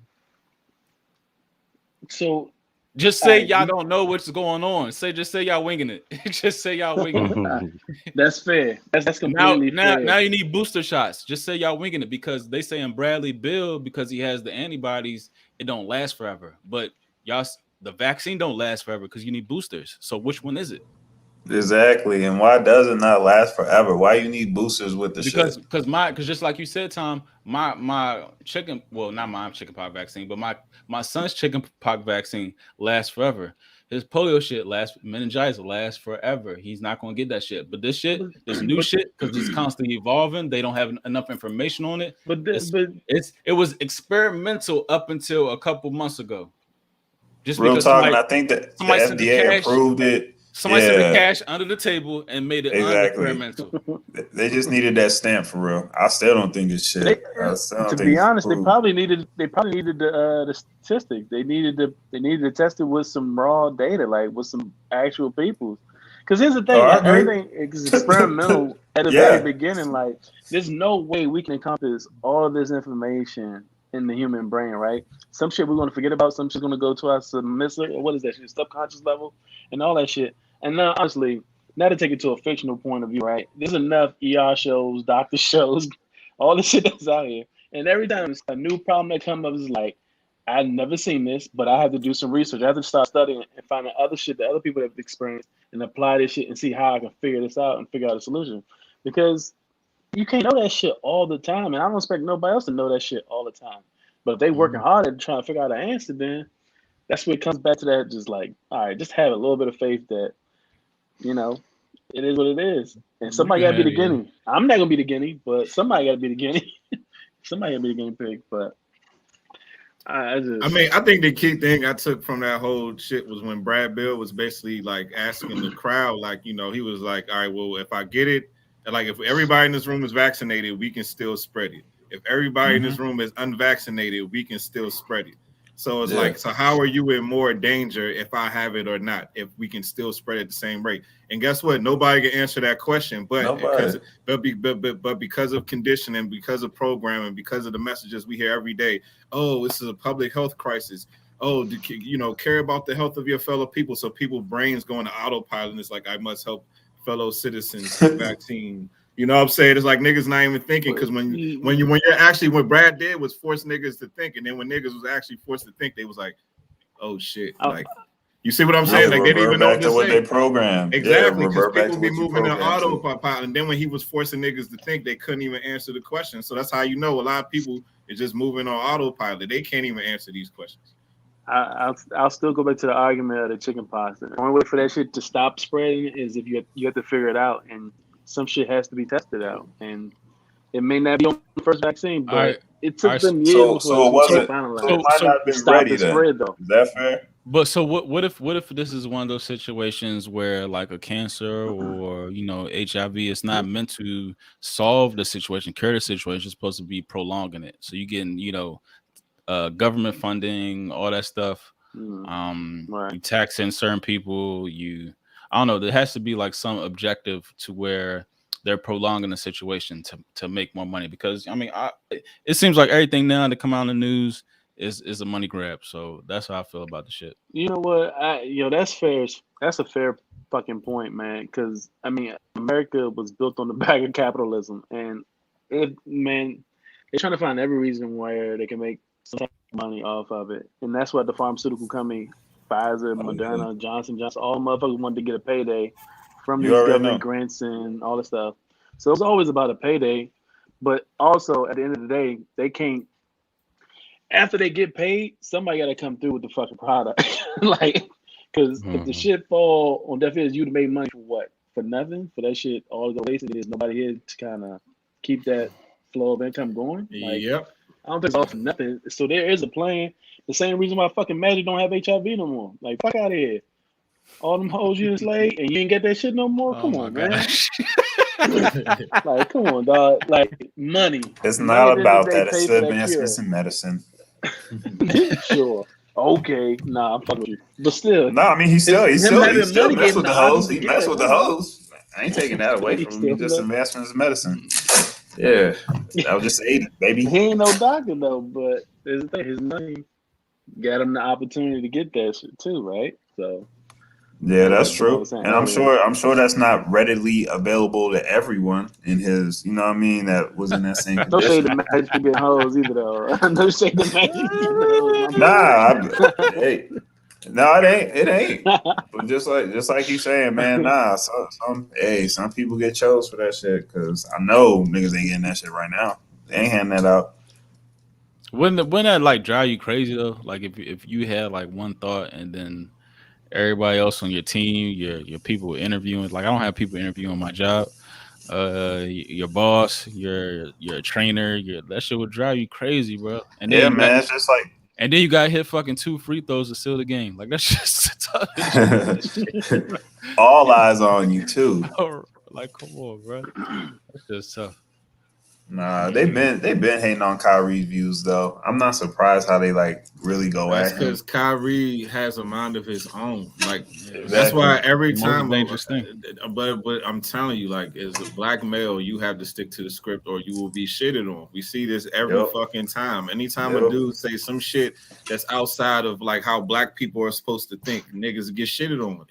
S2: So just say y'all don't know what's going on. Just say y'all winging it. Just say y'all winging
S4: it. That's fair. That's completely fair.
S2: Now you need booster shots. Just say y'all winging it because they saying Bradley Bill, because he has the antibodies, it don't last forever. But the vaccine don't last forever because you need boosters. So which one is it?
S3: Exactly. And why does it not last forever? Why you need boosters with the
S2: shit? Because just like you said, Tom, my chicken, well, not my chickenpox vaccine, but my son's chickenpox vaccine lasts forever. His polio shit meningitis lasts forever. He's not going to get that shit. But this new shit, because it's constantly evolving. They don't have enough information on it. It was experimental up until a couple months ago.
S3: Just real talking, I think that the FDA approved it
S2: Somebody took the
S3: Yeah,
S2: cash under the table and made it
S3: exactly.
S2: unexperimental.
S3: They just needed that stamp for real. I still don't think it's
S4: They,
S3: shit. I still don't
S4: to
S3: think
S4: be
S3: it's
S4: honest, they
S3: approved.
S4: probably needed the statistics. They needed to test it with some raw data, like with some actual people. Because here's the
S3: Oh,
S4: thing,
S3: I agree.
S4: everything is experimental at the very
S3: Yeah,
S4: beginning. Like, there's no way we can encompass all of this information in the human brain, right? Some shit we're gonna forget about, some shit's gonna go to our submissive, or what is that shit, subconscious level, and all that shit. And now, honestly, now to take it to a fictional point of view, right? There's enough ER shows, doctor shows, all the shit that's out here. And every time it's a new problem that comes up, is like, I've never seen this, but I have to do some research. I have to start studying and finding other shit that other people have experienced and apply this shit and see how I can figure this out and figure out a solution. Because you can't know that shit all the time, and I don't expect nobody else to know that shit all the time. But if they working hard at trying to figure out an answer, then that's where it comes back to that. Just like, all right, just have a little bit of faith that, you know, it is what it is, and somebody got to be the guinea. I'm not gonna be the guinea, but somebody got to be the guinea. Somebody got to be the guinea pig. But I
S1: think the key thing I took from that whole shit was when Brad Bill was basically like asking the crowd, like, you know, he was like, all right, well, if I get it, like if everybody in this room is vaccinated, we can still spread it. If everybody in this room is unvaccinated, we can still spread it. So it's like, so how are you in more danger if I have it or not, if we can still spread at the same rate? And guess what? Nobody can answer that question, but because of conditioning, because of programming, because of the messages we hear every day, oh, this is a public health crisis. Oh, you know, care about the health of your fellow people. So people's brains go into autopilot, and it's like, I must help fellow citizens vaccine. You know what I'm saying? It's like niggas not even thinking, because when you're actually, what Brad did was force niggas to think, and then when niggas was actually forced to think, they was like, oh shit, like, you see what I'm saying? Like, they didn't even know what to say.
S3: They programmed.
S1: Exactly, because people be moving in autopilot, and then when he was forcing niggas to think, they couldn't even answer the question. So that's how you know a lot of people is just moving on autopilot. They can't even answer these questions.
S4: I'll still go back to the argument of the chicken pox. The only way for that shit to stop spreading is if you have to figure it out, and some shit has to be tested out, and it may not be on the first vaccine, but it took them years
S3: so it wasn't. So it might not have been ready then. Spread, though. Is that fair?
S2: But so what if this is one of those situations where, like, a cancer or, you know, HIV is not meant to solve the situation, cure the situation, it's supposed to be prolonging it. So you getting, you know, government funding, all that stuff. You taxing certain people. I don't know. There has to be like some objective to where they're prolonging the situation to make more money. Because I mean, it seems like everything now that come out in the news is a money grab. So that's how I feel about the shit.
S4: You know what? That's fair. That's a fair fucking point, man. Because I mean, America was built on the back of capitalism, and they're trying to find every reason where they can make some money off of it. And that's what the pharmaceutical company, Pfizer, Moderna, Johnson, all motherfuckers wanted to get a payday from these government grants and all this stuff. So it's always about a payday. But also, at the end of the day, they can't, after they get paid, somebody got to come through with the fucking product. Like, because if the shit fall on deaf ears, you'd have made money for what? For nothing? For that shit all the waste, there's nobody here to kind of keep that flow of income going. Like, I don't think it's all for nothing. So there is a plan. The same reason why fucking Magic don't have HIV no more. Like, fuck out of here. All them hoes you enslaved and you ain't get that shit no more? Come on, man. Like, come on, dog. Like, money.
S3: It's not about that. It's advancements in medicine.
S4: Sure. Okay. Nah, I'm fucking with you. But still.
S3: No, I mean, he still mess with the hoes. He mess with the hoes. I ain't taking that away from him. He just advancements in medicine. Yeah. That was just 80, baby.
S4: He ain't no doctor, though, but his money got him the opportunity to get that shit, too, right? So.
S3: Yeah, that's true. And I'm sure that's not readily available to everyone in his, you know what I mean, that was in that same condition.
S4: Don't say the Magic to get hoes either, though. Don't say the Magic to get hoes.
S3: No, it ain't. But just like you saying, man, nah. Some people get chose for that shit, because I know niggas ain't getting that shit right now. They ain't handing that out.
S2: Wouldn't that like drive you crazy though? Like if you had like one thought and then everybody else on your team, your people interviewing. Like, I don't have people interviewing my job. Your boss, your trainer, that shit would drive you crazy, bro. And
S3: then man, it's just like
S2: And then you got hit fucking 2 free throws to seal the game. Like that's just tough shit.
S3: All eyes on you too.
S2: Like, come on, bro. That's just tough.
S3: Nah, they've been hating on Kyrie's views though. I'm not surprised how they like really go
S1: That's
S3: at him.
S1: because Kyrie has a mind of his own. Like
S3: Exactly.
S1: that's why every
S2: The most
S1: time,
S2: dangerous thing.
S1: but I'm telling you, like as a black male, you have to stick to the script or you will be shitted on. We see this every
S3: Yep.
S1: fucking time. Anytime
S3: Yep.
S1: a dude say some shit that's outside of like how black people are supposed to think, niggas get shitted on.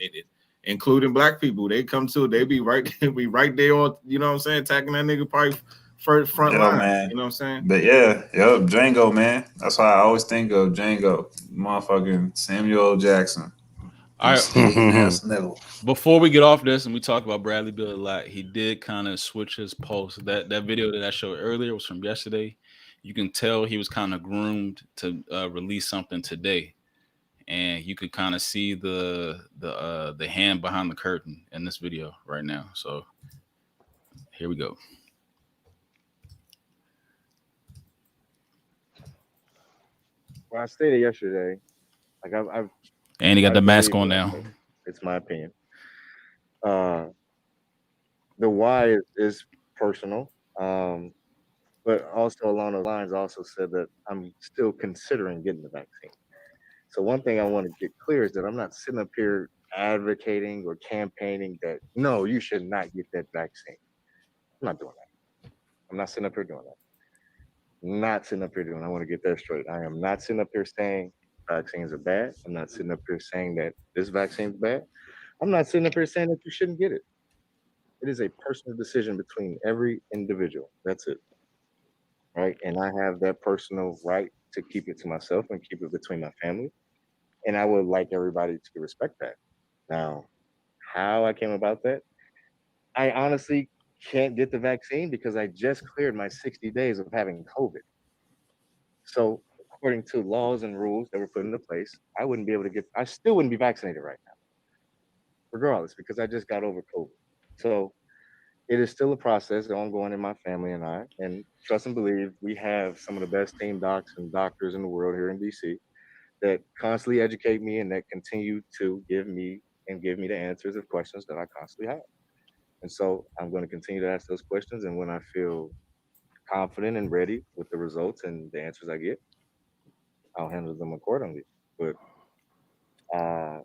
S1: Including black people. They come to, they be right there on, you know what I'm saying, attacking that nigga probably first front line.
S3: Man.
S1: You know what I'm saying?
S3: But Django, man. That's why I always think of Django, motherfucking Samuel L. Jackson.
S2: All
S3: right.
S2: Before we get off this and we talk about Bradley Beal a lot, he did kind of switch his post. That video that I showed earlier was from yesterday. You can tell he was kind of groomed to release something today, and you could kind of see the hand behind the curtain in this video right now. So here we go.
S7: Well, I stated yesterday, like I've
S2: and he got the mask on now.
S7: It's my opinion. The why is personal, but also along those lines, also said that I'm still considering getting the vaccine. So one thing I want to get clear is that I'm not sitting up here advocating or campaigning that no, you should not get that vaccine. I'm not doing that. I'm not sitting up here doing that. Not sitting up here doing. I want to get that straight. I am not sitting up here saying vaccines are bad. I'm not sitting up here saying that this vaccine is bad. I'm not sitting up here saying that you shouldn't get it. It is a personal decision between every individual. That's it. Right? And I have that personal right to keep it to myself and keep it between my family. And I would like everybody to respect that. Now, how I came about that, I honestly can't get the vaccine because I just cleared my 60 days of having COVID. So according to laws and rules that were put into place, I still wouldn't be vaccinated right now, regardless, because I just got over COVID. So it is still a process ongoing in my family and I, and trust and believe, we have some of the best team docs and doctors in the world here in DC that constantly educate me and that continue to give me the answers of questions that I constantly have. And so I'm going to continue to ask those questions. And when I feel confident and ready with the results and the answers I get, I'll handle them accordingly. But how,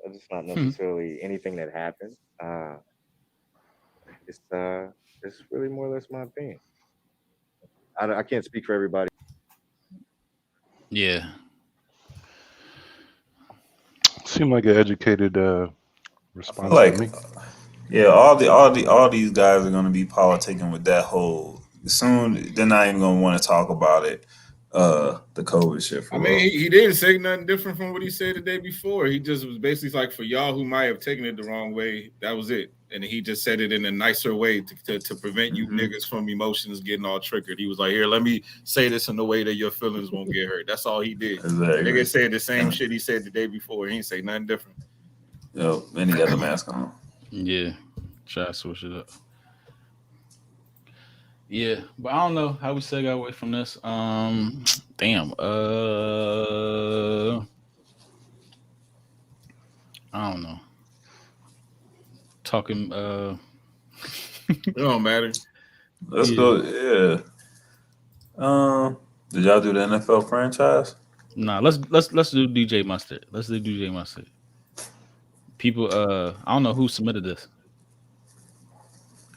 S7: it's not necessarily anything that happened. It's really more or less my opinion. I can't speak for everybody.
S2: Yeah.
S9: Seem like an educated response.
S3: Like,
S9: to me.
S3: yeah, all these guys are gonna be politicking with that whole. Soon they're not even gonna want to talk about it. The COVID shit.
S1: I mean, he didn't say nothing different from what he said the day before. He just was basically like, for y'all who might have taken it the wrong way, that was it. And he just said it in a nicer way to prevent you niggas from emotions getting all triggered. He was like, here, let me say this in a way that your feelings won't get hurt. That's all he did.
S3: Exactly.
S1: Nigga said the same shit he said the day before. He didn't say nothing different.
S3: Yo, and he got the mask on.
S2: Yeah. Try to switch it up. Yeah, but I don't know how we segue away from this. Damn. I don't know. Talking.
S1: It don't matter.
S3: Let's go. Yeah. Did y'all do the NFL franchise?
S2: Nah. Let's do DJ Mustard. Let's do DJ Mustard. People. I don't know who submitted this.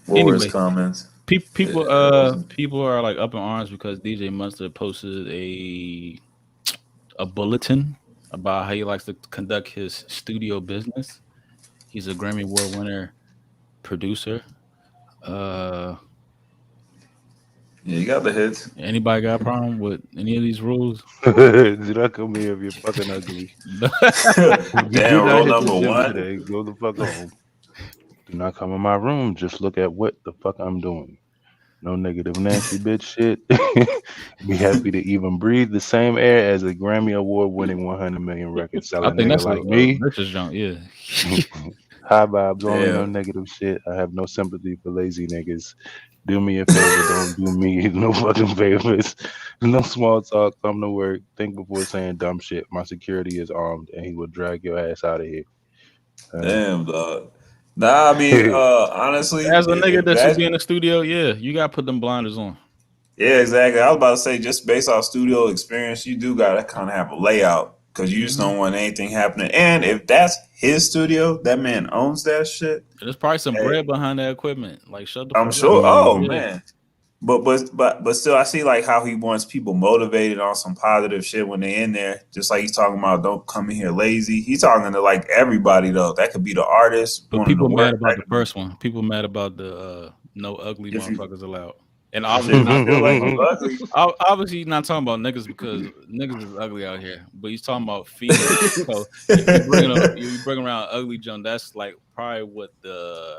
S3: What were his comments?
S2: People are like up in arms because DJ Mustard posted a bulletin about how he likes to conduct his studio business. He's a Grammy Award winner producer.
S3: Yeah, you got the hits.
S2: Anybody got a problem with any of these rules?
S9: Do not come here if you're fucking ugly.
S3: Damn, rule number one.
S9: Today, go the fuck home. Do not come in my room. Just look at what the fuck I'm doing. No negative Nancy bitch shit. Be happy to even breathe the same air as a Grammy Award winning 100 million record selling nigga like me.
S2: Richard's junk, yeah.
S9: High vibes, only no
S3: Damn.
S9: negative shit. I have no sympathy for lazy niggas. Do me a favor, don't do me no fucking favors. No small talk, come to work. Think before saying dumb shit. My security is armed and he will drag your ass out of here.
S3: Damn, dog. Nah, I mean, honestly,
S2: As a nigga
S3: if
S2: that should
S3: that,
S2: be in the studio, yeah, you gotta put them blinders on.
S3: yeah, exactly. I was about to say, just based off studio experience, you do gotta kind of have a layout because you just don't want anything happening. And if that's his studio, that man owns that shit.
S2: There's probably some
S3: Hey,
S2: bread behind that equipment. Like, shut the
S3: I'm
S2: fuck up.
S3: sure. Oh
S2: Yeah.
S3: man. But still, I see like how he wants people motivated on some positive shit when they're in there. Just like he's talking about, don't come in here lazy. He's talking to like everybody though. That could be the artist
S2: But
S3: wanting to
S2: people mad
S3: work.
S2: about
S3: That
S2: the
S3: could be
S2: first one. People mad about the no ugly
S3: if you
S2: motherfuckers allowed. And
S3: shit.
S2: obviously
S3: If you
S2: not
S3: feel like
S2: talking
S3: you
S2: about
S3: ugly,
S2: obviously he's not talking about niggas because niggas is ugly out here. But he's talking about females. So if you bring around ugly junk, that's like probably what the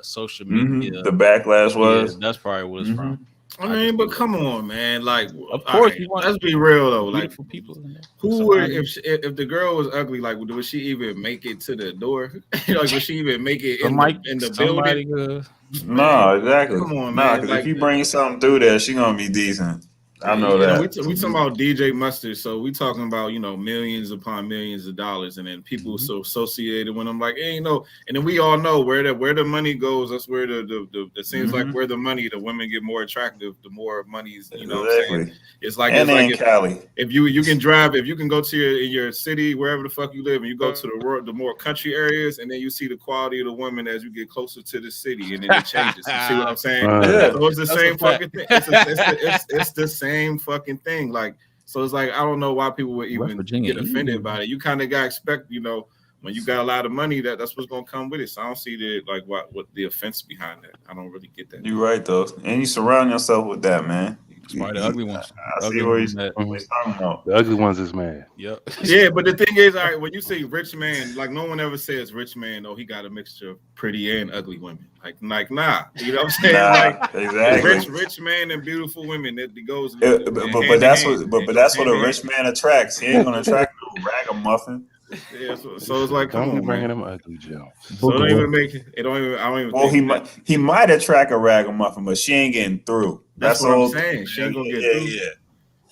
S2: social media.
S3: the backlash
S2: Yeah,
S3: was.
S2: that's probably what it's
S3: hmm
S2: from.
S1: I
S2: I can
S1: mean,
S2: see
S1: but
S2: that.
S1: come on, man. Like,
S2: Of
S1: all
S2: course,
S1: right,
S2: you want
S1: let's be real though. Like,
S2: beautiful people in there.
S1: who would
S2: Somebody,
S1: if the girl was ugly? Like, would she even make it to the door? Like, would she even make it in the building?
S2: somebody.
S1: Man,
S3: No, exactly.
S1: come on,
S3: No,
S1: man.
S3: because if
S1: Like,
S3: you bring something through there, she gonna be decent. I know
S1: you know, we
S3: that.
S1: talking about DJ Mustard, so we talking about millions upon millions of dollars, and then people so associated with them. Like, hey, and then we all know where the money goes. That's where the it seems like where the women get more attractive, the more money's. You know what I'm saying?
S3: Exactly.
S1: It's like
S3: And in Cali.
S1: if you can drive, if you can go to your city, wherever the fuck you live, and you go to the more country areas, and then you see the quality of the women as you get closer to the city, and then it changes. You see what I'm saying?
S3: Yeah.
S1: So it's the same fucking thing. It's the same fucking thing. Like, so it's like I don't know why people would even get offended about it. You kind of got to expect, when you got a lot of money, that's what's gonna come with it. So I don't see what the offense behind that. I don't really get that.
S3: You're right though, and you surround yourself with that, man.
S2: It's probably the ugly ones.
S3: I see what he's talking about.
S9: The ugly ones is mad.
S2: Yep.
S1: Yeah, but the thing is, all right, when you say rich man, like no one ever says rich man. Oh, he got a mixture of pretty and ugly women. Like nah. You know what I'm saying?
S3: Nah,
S1: like
S3: exactly.
S1: rich man and beautiful women. That goes.
S3: But that's what a rich man attracts. He ain't gonna attract no ragamuffin.
S1: Yeah, so it's like, come
S9: Don't be
S1: on,
S9: bringing
S1: man.
S9: them ugly jokes.
S1: So don't even make it. It don't even. I don't even.
S3: Well,
S1: think
S3: he might attract a ragamuffin, but she ain't getting through.
S1: That's what
S3: all
S1: I'm saying. She ain't gonna get through.
S3: Yeah.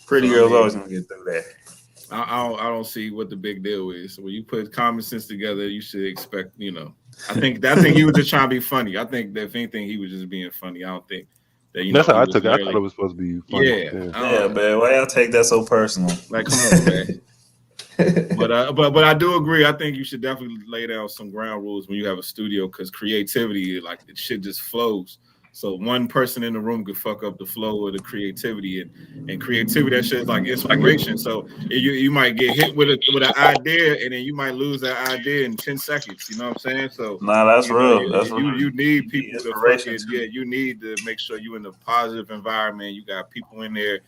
S3: Pretty girls always gonna get through that.
S1: I don't see what the big deal is. When you put common sense together, you should expect. I think he was just trying to be funny. I think that if anything, he was just being funny. I don't think that.
S9: That's how I took it. I thought it was supposed to be funny.
S3: Yeah, man. Why y'all take that so personal?
S1: Like, come on, man. But I do agree. I think you should definitely lay down some ground rules when you have a studio, because creativity, like, it shit just flows. So one person in the room could fuck up the flow of the creativity, and creativity, that shit is like inspiration. So you might get hit with an idea, and then you might lose that idea in 10 seconds. You know what I'm saying? So
S3: that's real. That's real.
S1: You need people to fucking you need to make sure you in a positive environment. You got people in there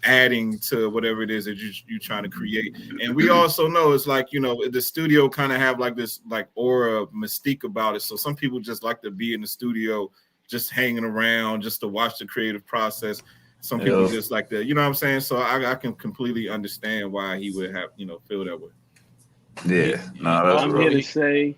S1: adding to whatever it is that you trying to create. And we also know it's like, the studio kind of have like this like aura mystique about it. So some people just like to be in the studio, just hanging around, just to watch the creative process. Some people just like that, you know what I'm saying? So I can completely understand why he would have, feel that way.
S3: Yeah.
S4: I'm here to say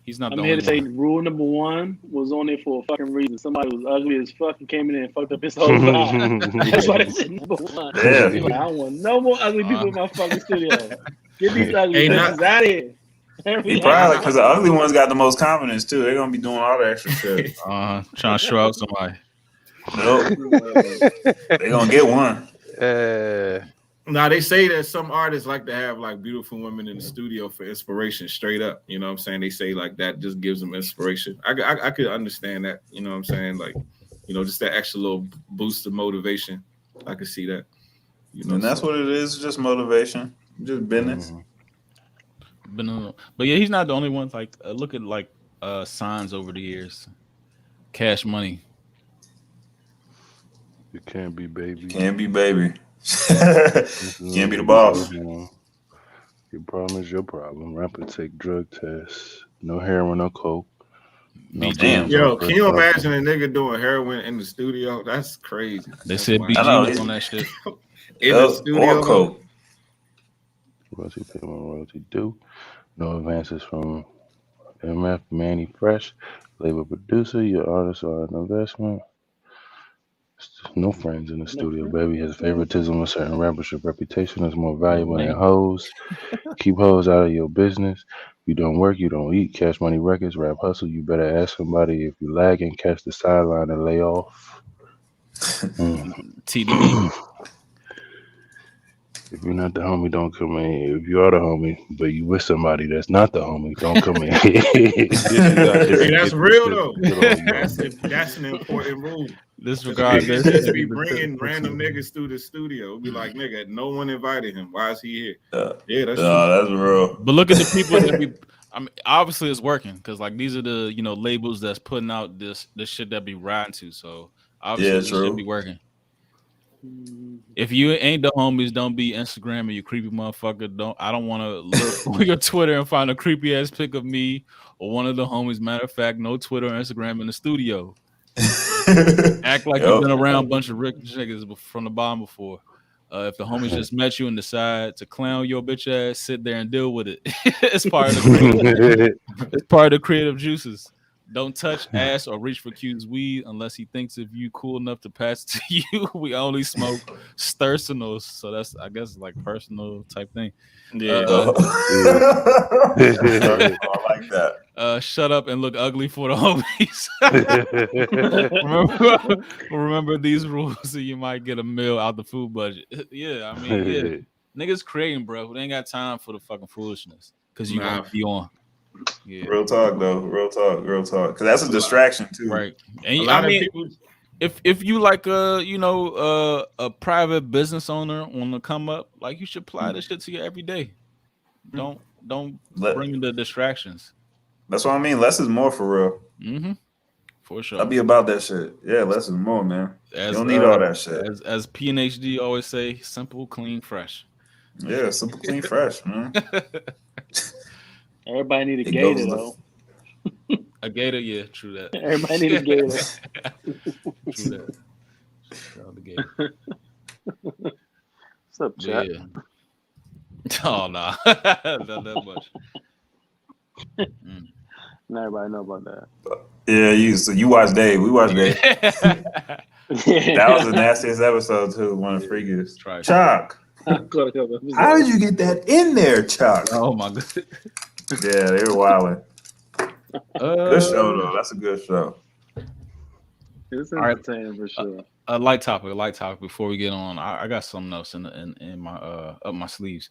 S2: he's not.
S4: I'm here to say rule number one was on there for a fucking reason. Somebody was ugly as fuck and came in there and fucked up his whole vibe. That's why they said number one.
S3: Yeah.
S4: Like, I don't want no more ugly people in my fucking studio. Get these ugly bitches out of here.
S3: He probably, because the ugly ones got the most confidence too. They're gonna be doing all the extra shit.
S2: Trying to show out somebody.
S3: Nope. They're gonna get one.
S1: Now they say that some artists like to have like beautiful women in the studio for inspiration, straight up. You know what I'm saying? They say like that just gives them inspiration. I could understand that. You know what I'm saying? Like, just that extra little boost of motivation. I could see that.
S3: And that's what it is, just motivation, just business.
S2: But yeah, he's not the only one. Like, look at like signs over the years. Cash Money.
S9: You can't be baby.
S3: Can't be baby. Can't be the boss.
S9: Your problem is your problem. Rapid take drug tests. No heroin, no coke. No
S3: damn.
S1: Yo, can you imagine a nigga doing heroin in the studio? That's crazy.
S2: They said BG was on that shit.
S1: In the studio.
S3: Or coke.
S9: Royalty payment, royalty due. No advances from MF Manny Fresh, label producer. Your artists are an investment. No friends in the studio, baby. His favoritism of certain rappers' reputation is more valuable than hoes. Keep hoes out of your business. You don't work, you don't eat. Cash Money Records, rap hustle. You better ask somebody if you lagging. Catch the sideline and lay off.
S2: TDB.
S9: If you're not the homie, don't come in. If you are the homie, but you with somebody that's not the homie, don't come in.
S1: Hey, that's real though.
S9: That's
S1: That's an important rule.
S2: Disregard
S1: Niggas
S2: this.
S1: just be bringing random niggas through the studio. Be like, nigga, no one invited him. Why is he here? Yeah, that's true.
S3: that's real.
S2: But look at the people that be. I mean, obviously it's working because like these are the labels that's putting out this shit that be riding to. So obviously this should be working. If you ain't the homies, don't be Instagram you creepy motherfucker. I don't want to look on your Twitter and find a creepy ass pic of me or one of the homies. Matter of fact, no Twitter or Instagram in the studio. Act like you've been around a bunch of rich niggas from the bottom before. If the homies just met you and decide to clown your bitch ass, sit there and deal with it. It's part of the creative juices. Don't touch, ass, or reach for Q's weed unless he thinks if you cool enough to pass it to you. We only smoke Sturcinals, so that's I guess like personal type thing.
S3: Yeah, I like that.
S2: Shut up and look ugly for the homies. remember these rules, so you might get a meal out the food budget. Yeah, I mean, niggas creating, bro. They ain't got time for the fucking foolishness because you gonna be on. Yeah.
S3: Real talk though, real talk. Because that's a distraction too,
S2: right? And I mean, people... if you like a private business owner on the come up, like you should apply this shit to your everyday. Don't bring the distractions.
S3: That's what I mean. Less is more for real.
S2: Mm-hmm. For sure.
S3: I'll be about that shit. Yeah, less is more, man. You don't need all that shit.
S2: As PNHD always say, simple, clean, fresh.
S3: Yeah, simple, clean, fresh, man.
S4: Everybody need a gator though.
S2: A gator, yeah, true that.
S4: Everybody need a gator.
S2: True that. The gator.
S4: What's up, chat?
S2: Yeah. Oh nah, not that much.
S4: Not everybody know about that.
S3: Yeah, you watch Dave. We watch Dave. That was the nastiest episode too. One of the freakiest. Chuck. How did you get that in there, Chuck?
S2: Oh my god.
S3: Yeah, they were wilding. Good show though. That's a good show.
S4: It's entertaining for sure.
S2: A light topic before we get on. I got something else in my up my sleeves.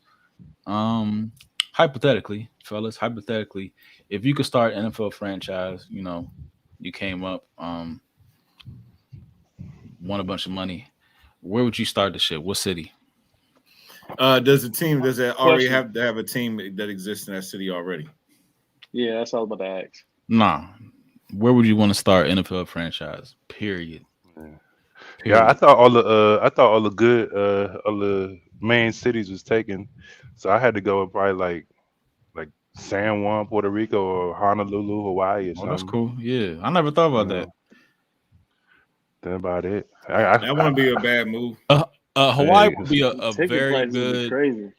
S2: Hypothetically, fellas, if you could start an NFL franchise, you came up, won a bunch of money, where would you start the shit? What city?
S1: Does it already have to have a team that exists in that city already?
S4: Yeah, that's all about the ask.
S2: Nah. Where would you want to start NFL franchise? Period.
S9: Yeah, I thought all the good all the main cities was taken. So I had to go with probably like San Juan, Puerto Rico, or Honolulu, Hawaii, or something.
S2: That's cool. Yeah. I never thought about that.
S9: That's about it.
S1: That wouldn't be a bad move.
S2: Hawaii would be a very good
S4: crazy.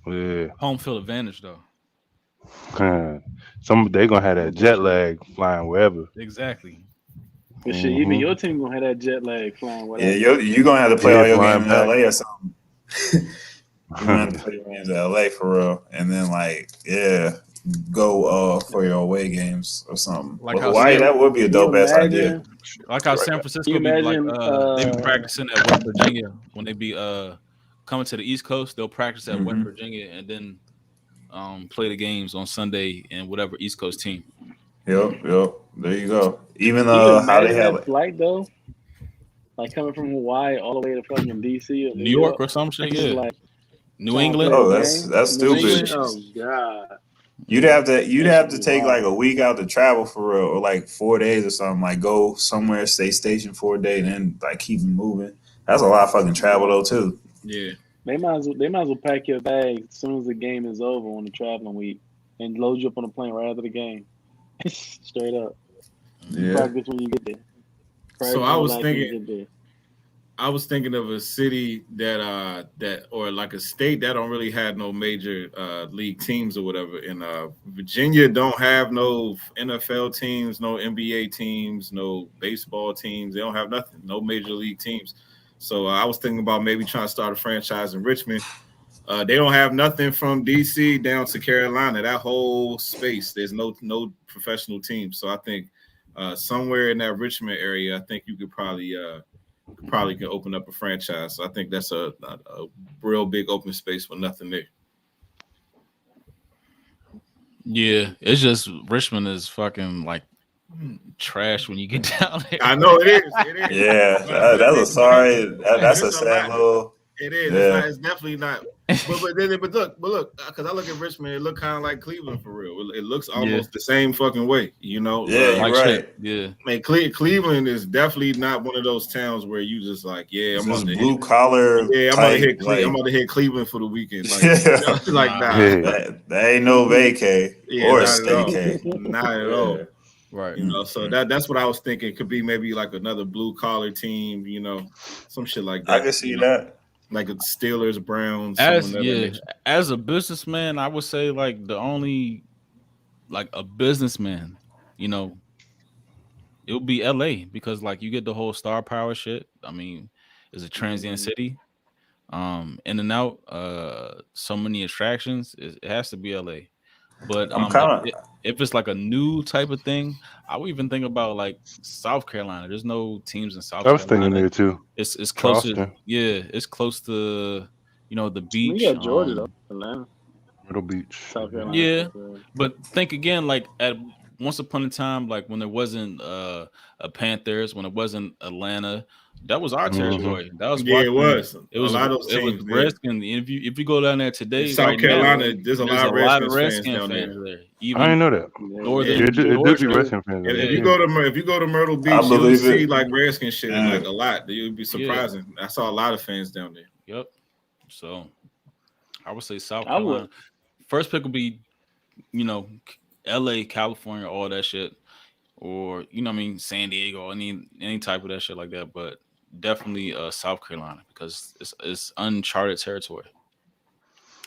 S9: Yeah.
S2: Home field advantage though.
S9: They gonna have that jet lag flying wherever.
S2: Exactly.
S4: But shit, even your team gonna have that jet lag flying wherever.
S3: Yeah, you're gonna have to play all your games in LA or something. You're gonna have to play your games in LA for real, and then go for your away games or something. Like Hawaii, that would be a dope ass idea.
S2: Like how San Francisco be they be practicing at West Virginia when they be coming to the East Coast. They'll practice at West Virginia and then play the games on Sunday in whatever East Coast team.
S3: Yep. There you go. Even how they have
S4: that flight though, like coming from Hawaii all the way to fucking DC or
S2: New York or some shit. Yeah, like New England.
S3: Oh, that's stupid.
S4: Oh god.
S3: You'd have to take like a week out to travel for real, or like 4 days or something. Like go somewhere, stay stationed for a day, and then like keep moving. That's a lot of fucking travel though too.
S2: Yeah.
S4: They might as well pack your bag as soon as the game is over on the traveling week and load you up on a plane right after the game. Straight up.
S3: Yeah.
S4: Practice when you get there.
S1: So I was thinking I was thinking of a city that or like a state that don't really have no major league teams or whatever. And Virginia don't have no NFL teams, no NBA teams, no baseball teams. They don't have nothing, no major league teams. So I was thinking about maybe trying to start a franchise in Richmond. They don't have nothing from DC down to Carolina. That whole space, there's no professional team. So I think somewhere in that Richmond area, I think you could probably can open up a franchise. So I think that's a real big open space with nothing there.
S2: Yeah, it's just Richmond is fucking like trash when you get down there.
S1: I know it is. It is.
S3: Yeah, that's a sorry. That's a sad little.
S1: It is.
S3: Yeah.
S1: It's definitely not. But look, because I look at Richmond, it look kind of like Cleveland for real. It looks almost the same fucking way, you know.
S3: Yeah,
S2: Like
S3: right.
S2: shit. Yeah.
S1: Man, Cleveland is definitely not one of those towns where you just like, yeah, I'm
S3: It's
S1: on the
S3: blue collar.
S1: Yeah, I'm
S3: type,
S1: about to hit Cleveland for the weekend. Like,
S3: Yeah.
S1: like nah,
S9: Yeah.
S3: that ain't no vacay
S1: Yeah,
S3: or
S1: not at all.
S3: staycay.
S1: Not at all.
S2: Right.
S1: You know, so that's what I was thinking. Could be maybe like another blue collar team, you know, some shit like that.
S3: I can see
S1: you know?
S3: that.
S1: Like a Steelers, Browns,
S2: As a businessman, I would say like the only like a businessman, you know, it would be LA because like you get the whole star power shit. I mean, it's a transient city. In and out, so many attractions. It has to be LA. But
S3: I'm kind of.
S2: if it's like a new type of thing, I would even think about like South Carolina. There's no teams in South
S9: I was
S2: Carolina.
S9: thinking there too.
S2: It's close to
S9: Charleston.
S2: it's close to the beach.
S4: We got Georgia though, Atlanta,
S9: Middle Beach.
S4: South Carolina.
S2: Yeah, but think again, like at once upon a time, like when there wasn't a Panthers, when it wasn't Atlanta, that was our territory. That was
S1: it was.
S2: It was
S1: a lot of those
S2: it was
S1: teams.
S2: Redskins. If you go down there today,
S1: South
S2: right
S1: Carolina,
S2: now,
S1: there's a lot of Redskins fans down there.
S2: Even
S9: I didn't know that.
S2: northern
S9: It did be
S2: Georgia.
S9: Redskins fans.
S1: If you go to Myrtle Beach,
S3: I
S1: you'll
S3: believe
S1: see
S3: it.
S1: like Redskin shit like a lot. You'd be surprising. I saw a lot of fans down there.
S2: Yep. So I would say South
S4: I would.
S2: Carolina. First pick would be, LA, California, all that shit. Or, San Diego, or any type of that shit like that. But definitely South Carolina because it's uncharted territory.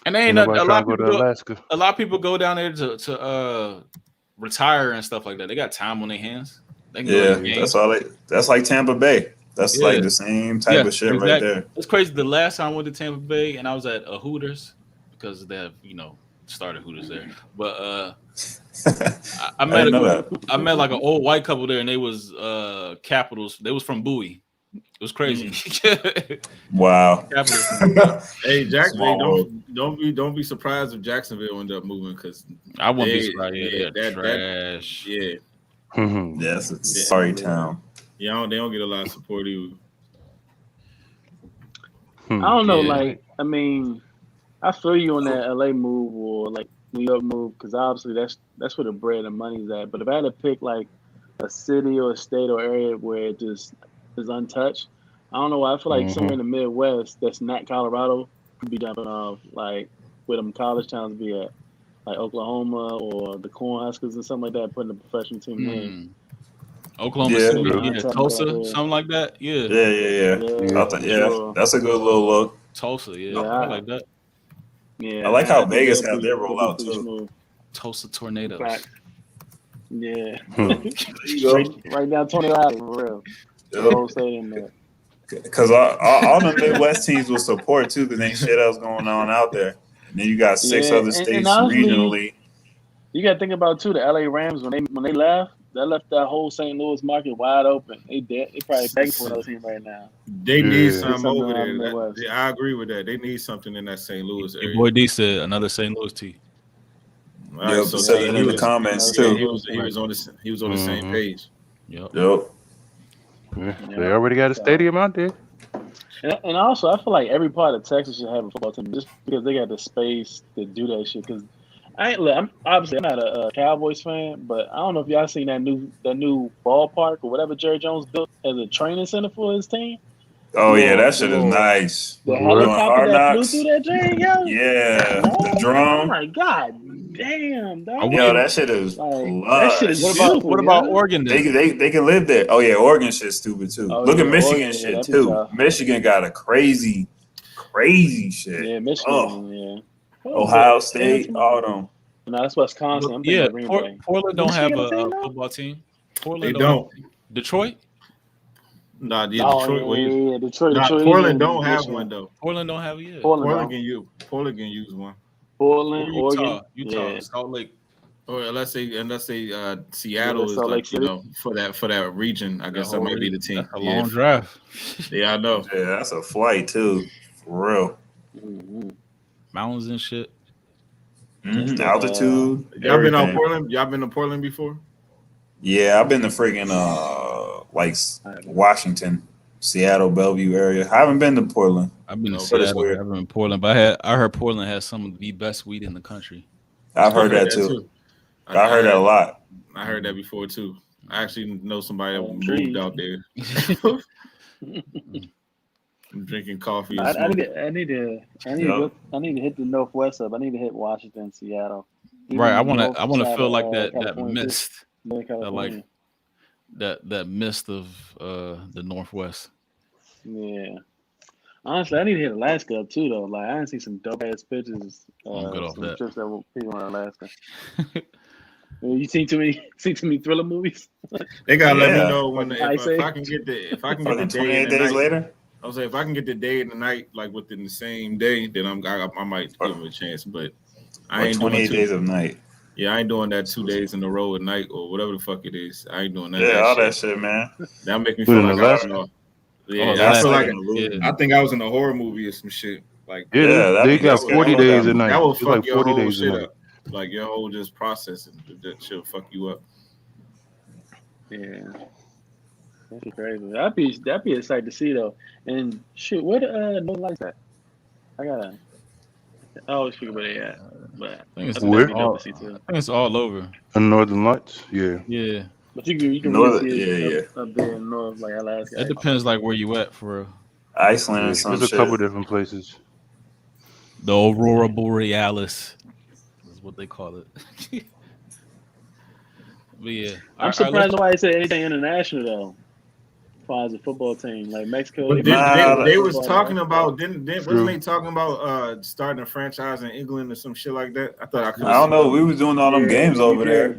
S2: And they ain't a
S9: Nobody
S2: lot
S9: trying
S2: of
S9: to go
S2: people
S9: to Alaska.
S2: a lot of people go down there to retire and stuff like that. They got time on their hands. They can go to the
S3: Yeah,
S2: games.
S3: that's like Tampa Bay. That's
S2: Yeah.
S3: like the same type of shit right there.
S2: It's crazy. The last time I went to Tampa Bay and I was at a Hooters because they have, started Hooters there. But I met
S3: didn't know that.
S2: I met like an old white couple there and they was Capitals. They was from Bowie. It was crazy.
S3: Wow.
S2: Capitals.
S1: Hey, Jacksonville,
S3: Small
S1: don't be surprised if Jacksonville end up moving because
S2: I wouldn't be surprised. Yeah,
S1: that
S2: trash.
S1: yeah.
S3: Yes, it's a sorry town.
S1: Yeah, they don't get a lot of support either.
S4: I don't know.
S2: Yeah.
S4: Like, I mean, I feel you on that LA move or like New York move because obviously that's where the bread and money's at. But if I had to pick like a city or a state or area where it just is untouched, I don't know why. I feel like somewhere in the Midwest that's not Colorado could be jumping off like where them college towns be at, like Oklahoma or the Cornhuskers and something like that, putting a professional team in.
S2: Oklahoma
S3: Yeah.
S2: City, Tulsa, something like that. Yeah,
S3: Yeah. That's a good little look.
S2: Tulsa. Yeah,
S4: Yeah.
S2: I like that.
S4: Yeah,
S3: I like how
S4: think
S3: Vegas
S4: that'd
S3: have
S4: be-
S3: their
S4: that'd be
S3: rollout,
S4: pretty
S3: too.
S4: smooth.
S2: Tulsa Tornadoes.
S4: Fact. Yeah.
S3: There you go.
S4: Right down Tony Island, for real. The whole stadium there.
S3: Because all the Midwest teams will support too, because ain't shit else going on out there. And then you got six
S4: Yeah,
S3: other
S4: and
S3: states
S4: honestly,
S3: regionally.
S4: You got to think about too the LA Rams when they left. They left that whole St. Louis market wide open. They probably begging for another team right now.
S1: They need
S9: Yeah.
S1: something
S4: Something
S1: over
S4: out
S1: there.
S4: in the West.
S1: I agree with that. They need something in that St. Louis
S2: Your
S1: area.
S2: boy D said another St. Louis team.
S1: All right,
S3: Yep,
S1: so
S3: said
S1: he
S3: that in the
S1: was-
S3: comments
S1: yeah,
S3: too.
S1: he was on the same page.
S2: Yep.
S3: Yep.
S9: Yeah, they already got a stadium out there.
S4: And also, I feel like every part of Texas should have a football team just because they got the space to do that shit. Because I'm not a Cowboys fan, but I don't know if y'all seen that new ballpark or whatever Jerry Jones built as a training center for his team.
S3: Oh yeah, that shit is nice.
S4: The
S3: Doing
S4: helicopter
S3: Hard
S4: that flew
S3: Knocks.
S4: through that Jerry, yo.
S3: Yeah, the
S4: Oh
S3: drone.
S4: my god Damn, dog.
S3: Yo, that shit is
S4: Like, that shit is
S3: plush.
S4: beautiful.
S2: What about
S4: yeah?
S2: Oregon then?
S3: They can live there. Oh yeah, Oregon shit's stupid too.
S4: Oh,
S3: Look
S4: yeah,
S3: at Michigan
S4: Oregon, yeah,
S3: shit
S4: that'd be
S3: too.
S4: tough.
S3: Michigan got a crazy shit.
S4: Yeah,
S3: Oh,
S4: Michigan, yeah.
S3: Ohio State, all them.
S4: No, that's Wisconsin. I'm thinking
S2: Yeah,
S4: of Green Bay.
S2: Portland don't have
S4: Michigan
S2: a
S4: team, though?
S2: football team. Portland
S1: They don't.
S2: Detroit?
S1: Nah, yeah,
S4: Oh,
S1: Detroit. Well,
S4: yeah, Detroit.
S1: nah,
S4: Detroit
S1: Portland
S4: is in
S1: don't have
S4: Michigan.
S1: one though.
S2: Portland don't have it yet.
S4: Portland
S1: Portland can use one.
S4: Portland,
S2: Or
S4: Oregon.
S2: Utah,
S4: Yeah.
S2: Salt Lake.
S1: Or unless they Seattle is
S4: Salt Lake
S1: like,
S4: City.
S1: for that region. I guess that might be the team.
S2: That's a long drive.
S1: Yeah, I know.
S3: Yeah, that's a flight too, for real.
S4: Mm-hmm.
S2: Mountains and shit.
S3: Altitude.
S1: Y'all been on
S3: everything.
S1: Portland? Y'all been to Portland before?
S3: Yeah, I've been to freaking like Washington, Seattle, Bellevue area. I haven't been to Portland.
S2: I've been to
S3: But it's
S2: Seattle.
S3: weird.
S2: I've been in Portland, but I heard Portland has some of the best weed in the country.
S3: I've heard that too. I heard that a lot.
S1: I heard that before too. I actually know somebody that moved
S4: intrigued.
S1: out there. I'm drinking coffee. And
S4: I need
S1: smoking.
S4: to hit the Northwest up. I need to hit Washington, Seattle.
S2: Right. I want
S4: North
S2: to
S4: side
S2: feel
S4: of,
S2: like that
S4: California,
S2: mist,
S4: Northern California.
S2: that mist of the Northwest.
S4: Yeah. Honestly, I need to hit Alaska up too, though. Like, I didn't see some dope ass pictures.
S2: I'm good off
S4: some
S2: that.
S4: trips that were people in Alaska. You seen too many thriller movies?
S1: They gotta let me
S3: Yeah.
S1: know when if
S4: Ice
S1: I
S4: Age?
S1: can get the
S3: Fucking
S1: day
S3: 28
S1: and the
S3: days
S1: night.
S3: later.
S1: I was like, if I can get the day and the night like within the same day, then I might give them a chance. But I
S3: Or
S1: ain't doing
S3: 28 days of night.
S1: Yeah, I ain't doing that 2 days in a row at night or whatever the fuck it is. I ain't doing that.
S3: Yeah, all that
S1: shit.
S3: shit, man.
S1: That make me
S9: Put
S1: feel
S9: in
S1: like
S9: Alaska?
S1: I don't know. Yeah,
S2: Oh,
S1: I feel like
S2: Alaska,
S1: I think I was in a horror movie or some shit. Like
S9: Yeah,
S3: Yeah,
S9: they
S3: that
S9: got
S3: would-
S9: 40
S3: that would-
S9: days a night.
S1: that will
S9: It's
S1: fuck
S9: like
S1: your
S9: 40
S1: whole
S9: days a
S1: shit
S9: night.
S1: up. Like your whole just processing. That shit will fuck you up.
S4: Yeah. That's crazy. That'd be a sight to see though. And shit, what no lights at? I always forget where they at. But
S2: I think it's
S4: that's definitely
S9: Where?
S4: dope to see too.
S2: I think it's all over.
S9: The Northern Lights, yeah.
S2: Yeah.
S4: But you can
S3: North-
S4: really see it
S3: yeah,
S4: up there in north, like Alaska.
S2: It depends like where you at for real.
S3: Iceland and some
S9: There's a
S3: shit.
S9: couple different places.
S2: The Aurora Borealis is what they call it. But yeah.
S4: I'm surprised nobody said anything international though. As far as a football team, like Mexico.
S1: But they was talking about wasn't they talking about starting a franchise in England or some shit like that? I thought I could.
S3: I don't know. We was doing all them games over there.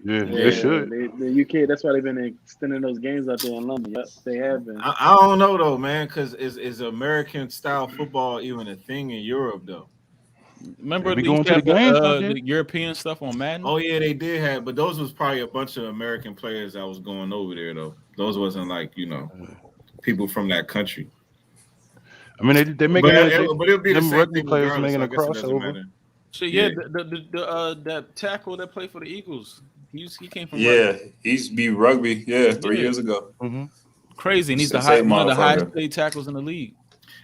S9: Yeah, they should.
S4: The UK. That's why they've been extending those games out there in London. Yep, they have been.
S1: I don't know though, man, because is American style football even a thing in Europe though?
S2: Remember
S9: We
S2: they
S9: going
S2: used
S9: to the games out there?
S2: the European stuff on Madden?
S1: Oh yeah, they did have, but those was probably a bunch of American players that was going over there though. Those wasn't like people from that country.
S9: I mean, they make
S1: but it'll be the
S9: them
S1: same
S9: rugby
S1: thing
S9: players
S1: regardless,
S9: making
S1: so
S9: a
S1: I guess it doesn't
S9: crossover.
S1: matter.
S2: Shit,
S1: Yeah.
S2: that tackle that played for the Eagles. He came from
S3: Yeah,
S2: rugby.
S3: he used to be rugby. Yeah, 3
S2: Yeah.
S3: years ago.
S9: Mm-hmm.
S2: Crazy, and he's
S3: Six,
S2: one of the
S3: 8
S2: highest
S3: motherfucker.
S2: paid tackles in the league.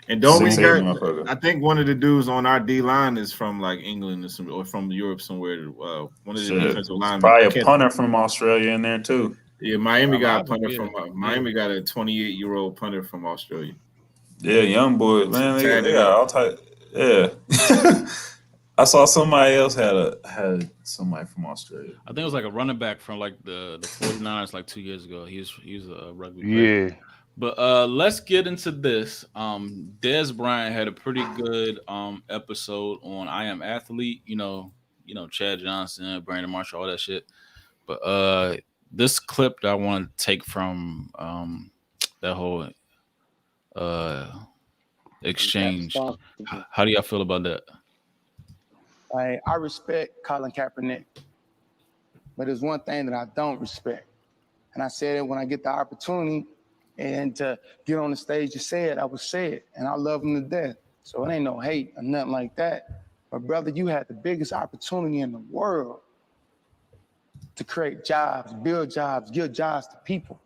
S1: And don't we
S3: 6'8"
S1: got?
S3: motherfucker.
S1: I think one of the dudes on our D line is from like England or from Europe somewhere. One of the
S3: Shit.
S1: defensive linemen.
S3: Probably a punter from Australia in there too.
S1: Yeah, Miami got a punter
S2: yeah.
S1: from Miami got a 28-year-old punter from Australia.
S3: Yeah, young boys, man. They
S1: Tatted
S3: got
S1: up.
S3: all type. Yeah. I saw somebody else had somebody from Australia.
S2: I think it was like a running back from like the 49ers like 2 years ago. He was a rugby player.
S9: Yeah.
S2: But let's get into this. Des Bryant had a pretty good episode on I Am Athlete. You know, Chad Johnson, Brandon Marshall, all that shit. But this clip that I want to take from that whole exchange. How do y'all feel about that?
S10: I respect Colin Kaepernick, but there's one thing that I don't respect. And I said it when I get the opportunity and to get on the stage to say it, I would say it. And I love him to death. So it ain't no hate or nothing like that. But brother, you had the biggest opportunity in the world to create jobs, build jobs, give jobs to people.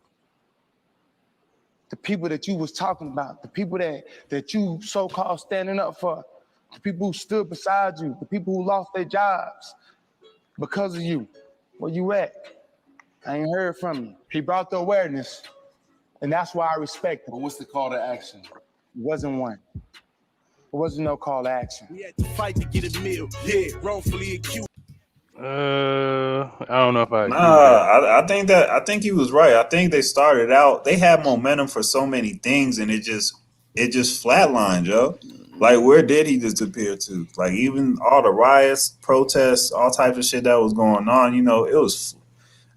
S10: The people that you was talking about, the people that you so-called standing up for, the people who stood beside you, the people who lost their jobs because of you. Where you at? I ain't heard from you. He brought the awareness, and that's why I respect him.
S11: But what's the call to action?
S10: It wasn't one. There wasn't no call to action.
S11: We had to fight to get a meal. Yeah, wrongfully accused.
S9: I don't know if I
S3: Nah,
S9: agree with that.
S3: I think he was right. I think they started out. They had momentum for so many things, and it just flatlined, yo. Like, where did he disappear to? Like, even all the riots, protests, all types of shit that was going on. You know, it was.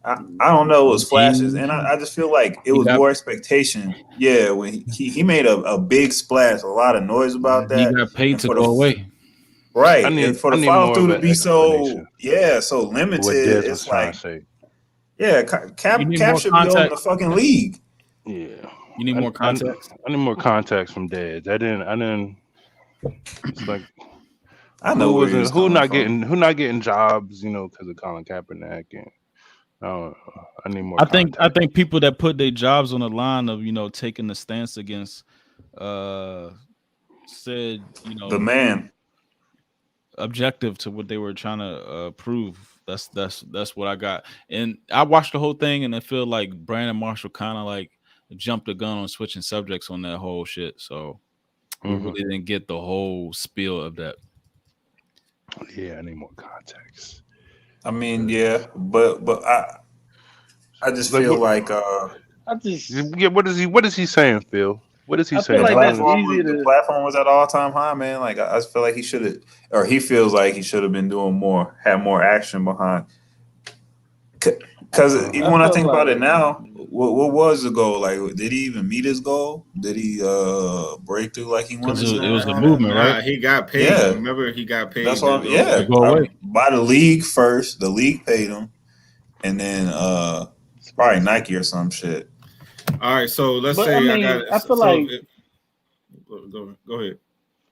S3: I don't know. It was flashes, and I just feel like it
S2: He
S3: was
S2: got
S3: more expectation. Yeah, when he made a big splash, a lot of noise about
S2: he
S3: that,
S2: got paid
S3: and
S2: to
S3: for
S2: go
S3: the
S2: away.
S3: right, and for
S9: I
S3: the
S9: need
S3: follow
S9: more of
S3: through to
S9: an
S3: be
S9: explanation
S3: so
S9: for what
S3: limited,
S9: Dez was
S3: it's
S9: trying to
S3: like,
S9: say.
S3: yeah,
S2: You need
S3: Cap
S2: more
S3: should be owning the
S2: context.
S3: fucking league.
S9: Yeah,
S2: You need more context.
S9: I need more context from Dez. I didn't. It's like
S3: I know where he was coming from.
S9: who not getting jobs, you know, because of Colin Kaepernick, and I don't know. I need more
S2: I
S9: context.
S2: think people that put their jobs on the line of taking the stance against said
S3: The man.
S2: objective to what they were trying to prove. That's what I got. And I watched the whole thing and I feel like Brandon Marshall kind of like jumped the gun on switching subjects on that whole shit. So we really didn't get the whole spiel of that.
S9: Yeah, I need more context.
S3: I mean, yeah, but I just
S9: Like,
S3: feel
S9: what,
S3: like
S9: yeah, what is he saying, Phil? What is he
S4: I feel
S9: saying?
S4: like that's easier
S3: the
S4: to.
S3: platform was at all time high, man. Like I just feel like he should have, or he feels like he should have been doing more, had more action behind. Because even
S4: I
S3: when I
S4: felt
S3: think about it
S4: like
S3: now, what was the goal? Like, did he even meet his goal? Did he break through like he
S2: Because
S3: wanted to
S2: it was
S3: and
S2: a
S3: all that?
S2: movement, right?
S1: Nah, he got paid.
S3: Yeah,
S1: Remember, he got
S3: that's
S1: paid to
S3: what.
S1: go
S2: To
S3: Yeah,
S1: away.
S2: go away.
S3: by the league first. The league paid him, and then probably Nike or some shit.
S1: All right, so let's
S4: But I
S1: say I got
S4: mean,
S1: it.
S4: I feel
S1: So
S4: like
S1: go ahead.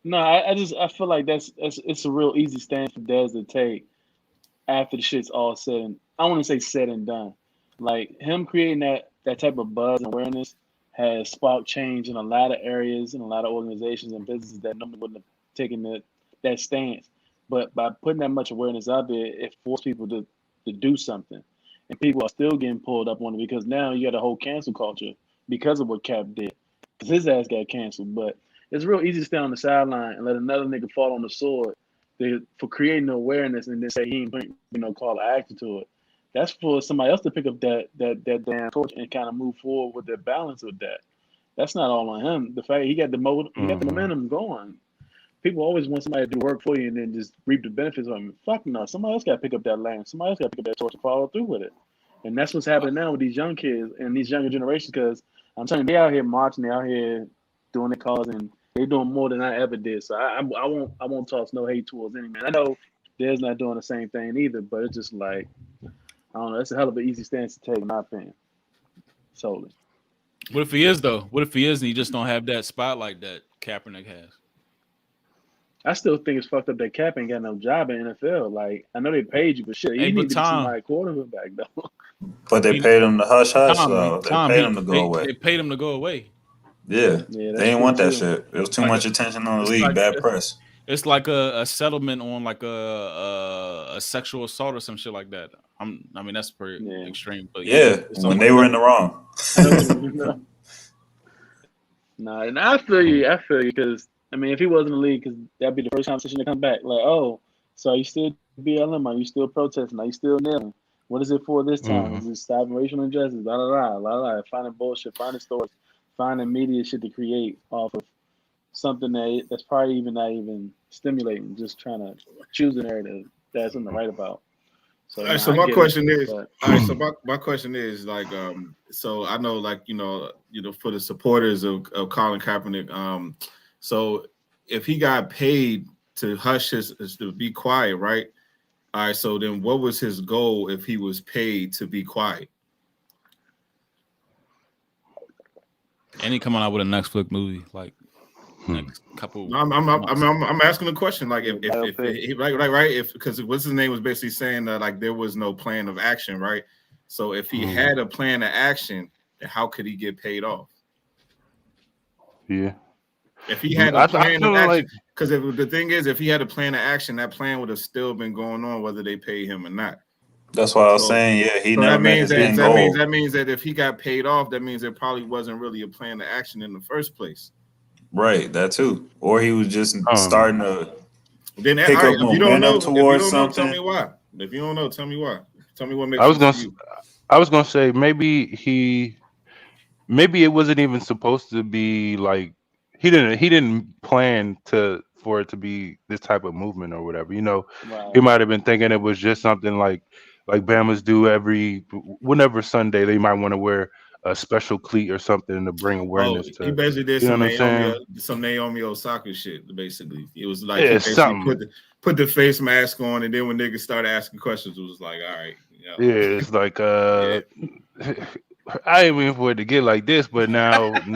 S4: no, I feel like that's it's a real easy stance for Dez to take after the shit's all said and I want to say said and done. Like him creating that type of buzz and awareness has sparked change in a lot of areas and a lot of organizations and businesses that normally wouldn't have taken that stance. But by putting that much awareness out there, it forced people to do something. And people are still getting pulled up on it because now you got a whole cancel culture because of what Cap did. Because his ass got canceled. But it's real easy to stay on the sideline and let another nigga fall on the sword for creating the awareness and then say he ain't bring call to action to it. That's for somebody else to pick up that damn torch and kind of move forward with the balance of that. That's not all on him. The fact he got the momentum going. People always want somebody to do work for you and then just reap the benefits of it. Fuck no. Somebody else got to pick up that lane. Somebody else got to pick up that torch and follow through with it. And that's what's happening now with these young kids and these younger generations. Because I'm telling you, they out here marching, they out here doing their cause, and they doing more than I ever did. So I won't toss no hate towards any man. I know Dez not doing the same thing either, but it's just like I don't know. It's a hell of an easy stance to take, in my opinion. Solely.
S2: What if he is though? What if he is and he just don't have that spotlight that Kaepernick has?
S4: I still think it's fucked up that Cap ain't got no job in the NFL. Like I know they paid you, but shit,
S2: Hey,
S4: you
S2: but
S4: need to be
S2: Tom,
S4: somebody quarterback though.
S3: But they paid him the hush hush,
S2: Tom,
S3: though. They paid him to go away.
S2: they paid him to go away.
S3: Yeah,
S4: Yeah,
S3: they
S4: that's
S3: didn't
S4: true
S3: want that
S4: too.
S3: shit. It was too
S2: Like
S3: much attention on the
S2: it's
S3: league.
S2: like
S3: Bad press.
S2: it's like a settlement on like a sexual assault or some shit like that. I mean that's pretty
S4: Yeah.
S2: extreme, but
S3: Yeah,
S2: it's
S3: when
S2: something
S3: they
S2: like
S3: were
S2: that.
S3: in the wrong.
S4: Nah, and I feel you. I feel you because I mean, if he wasn't in the league, because that'd be the first conversation to come back. Like, oh, so you still BLM? Are you still protesting? Are you still kneeling? What is it for this time? Is it stopping racial injustice? La la la la la. Finding bullshit, finding stories, finding media shit to create off of something that's probably even not even stimulating. Just trying to choose a narrative that's something to write about. So,
S1: All right,
S4: nah,
S1: so
S4: I
S1: my
S4: get
S1: question
S4: it,
S1: is,
S4: but
S1: all right, so my question is like, so I know like for the supporters of Colin Kaepernick, so if he got paid to hush his to be quiet, right? All right, so then what was his goal if he was paid to be quiet?
S2: And he coming out with a Netflix movie like next couple.
S1: No, I'm asking a question like if
S4: biopic.
S1: he right if because what's his name was basically saying that like there was no plan of action, right? So if he had a plan of action, then how could he get paid off?
S9: Yeah.
S1: If he had a plan of action,
S9: like
S1: because the thing is, if he had a plan of action, that plan would have still been going on whether they pay him or not.
S3: That's why I was
S1: So,
S3: saying, yeah, he
S1: so
S3: never
S1: that
S3: met
S1: means
S3: his end
S1: that
S3: goal.
S1: that means that if he got paid off, that means there probably wasn't really a plan of action in the first place.
S3: Right, that too. Or he was just starting to
S1: Then
S3: pick
S1: all right,
S3: up momentum
S1: if you
S3: towards
S1: don't know, tell
S3: something.
S1: me why. If you don't know, tell me why. Tell me what makes
S9: I was
S1: sense
S9: gonna
S1: to
S9: s-
S1: you.
S9: I was gonna say maybe it wasn't even supposed to be like he didn't plan to for it to be this type of movement or whatever. He
S4: Right.
S9: might have been thinking it was just something like Bama's do every whenever Sunday they might want to wear a special cleat or something to bring
S1: Oh,
S9: awareness
S1: he
S9: to,
S1: basically did
S9: you know what I'm saying?
S1: Some Naomi Osaka shit. Basically, it was like
S9: Yeah,
S1: he basically
S9: something.
S1: put the face mask on, and then when niggas started asking questions, it was like, all right,
S9: Yeah, it's like
S1: yeah.
S9: I ain't waiting for it to get like this, but now
S3: Yeah,
S9: you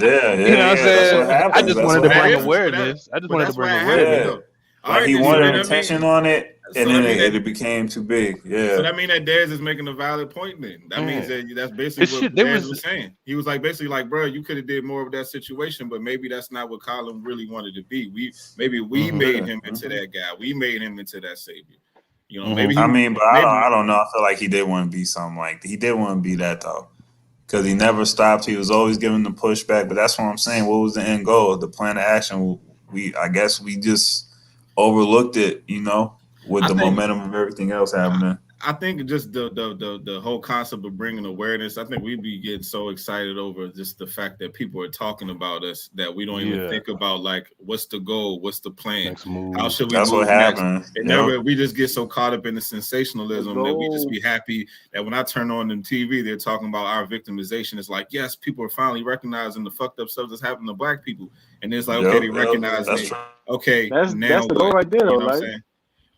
S3: yeah,
S9: know what I'm
S3: yeah. That's what
S9: saying? I
S3: happens.
S9: just
S3: That's
S9: wanted
S3: what
S9: to
S1: That
S9: bring
S1: is,
S3: happens.
S9: awareness. I just
S1: but
S9: wanted to
S1: that's why
S9: bring
S1: it happened
S3: Yeah.
S9: awareness.
S1: though. All
S3: Like
S1: right,
S3: he
S1: then. So
S3: wanted
S1: then I mean,
S3: attention on it, and
S1: so that
S3: then
S1: mean that
S3: it became too big.
S1: so
S3: Yeah.
S1: that mean that Dez is making a valid point. Then that means
S9: Yeah.
S1: that that's basically
S9: Cause
S1: what
S9: shit, there
S1: Dez
S9: was
S1: was saying. He was like basically like, bro, you could have did more of that situation, but maybe that's not what Colin really wanted to be. We
S9: hmm
S1: made
S3: Yeah.
S1: him into that guy. We made him into that savior.
S9: hmm
S1: Maybe
S3: I
S1: he
S3: mean, but
S1: maybe
S3: I don't know. I feel like he did want to be something like he did want to be that though, because he never stopped. He was always giving the pushback. But that's what I'm saying. What was the end goal? The plan of action. I guess we just overlooked it. With
S1: I
S3: the
S1: think
S3: momentum of everything else happening.
S1: I think just the whole concept of bringing awareness. I think we'd be getting so excited over just the fact that people are talking about us that we don't even
S9: Yeah.
S1: think about like what's the goal, what's the plan,
S9: Next
S1: how
S9: move.
S1: should we
S3: That's what
S1: move next.
S3: happened.
S1: It
S3: Yep.
S1: never. We just get so caught up in the
S4: The
S1: sensationalism that we just
S4: goal.
S1: be happy that when I turn on the TV, they're talking about our victimization. It's like yes, people are finally recognizing the fucked up stuff that's happening to black people, and it's like okay,
S3: Yep.
S1: they
S3: Yep.
S1: recognizing
S3: That's
S1: it.
S3: true.
S1: Okay,
S4: That's
S1: now
S4: the goal
S1: what?
S4: right there,
S1: You
S4: though.
S1: know what I'm
S4: Like
S1: saying?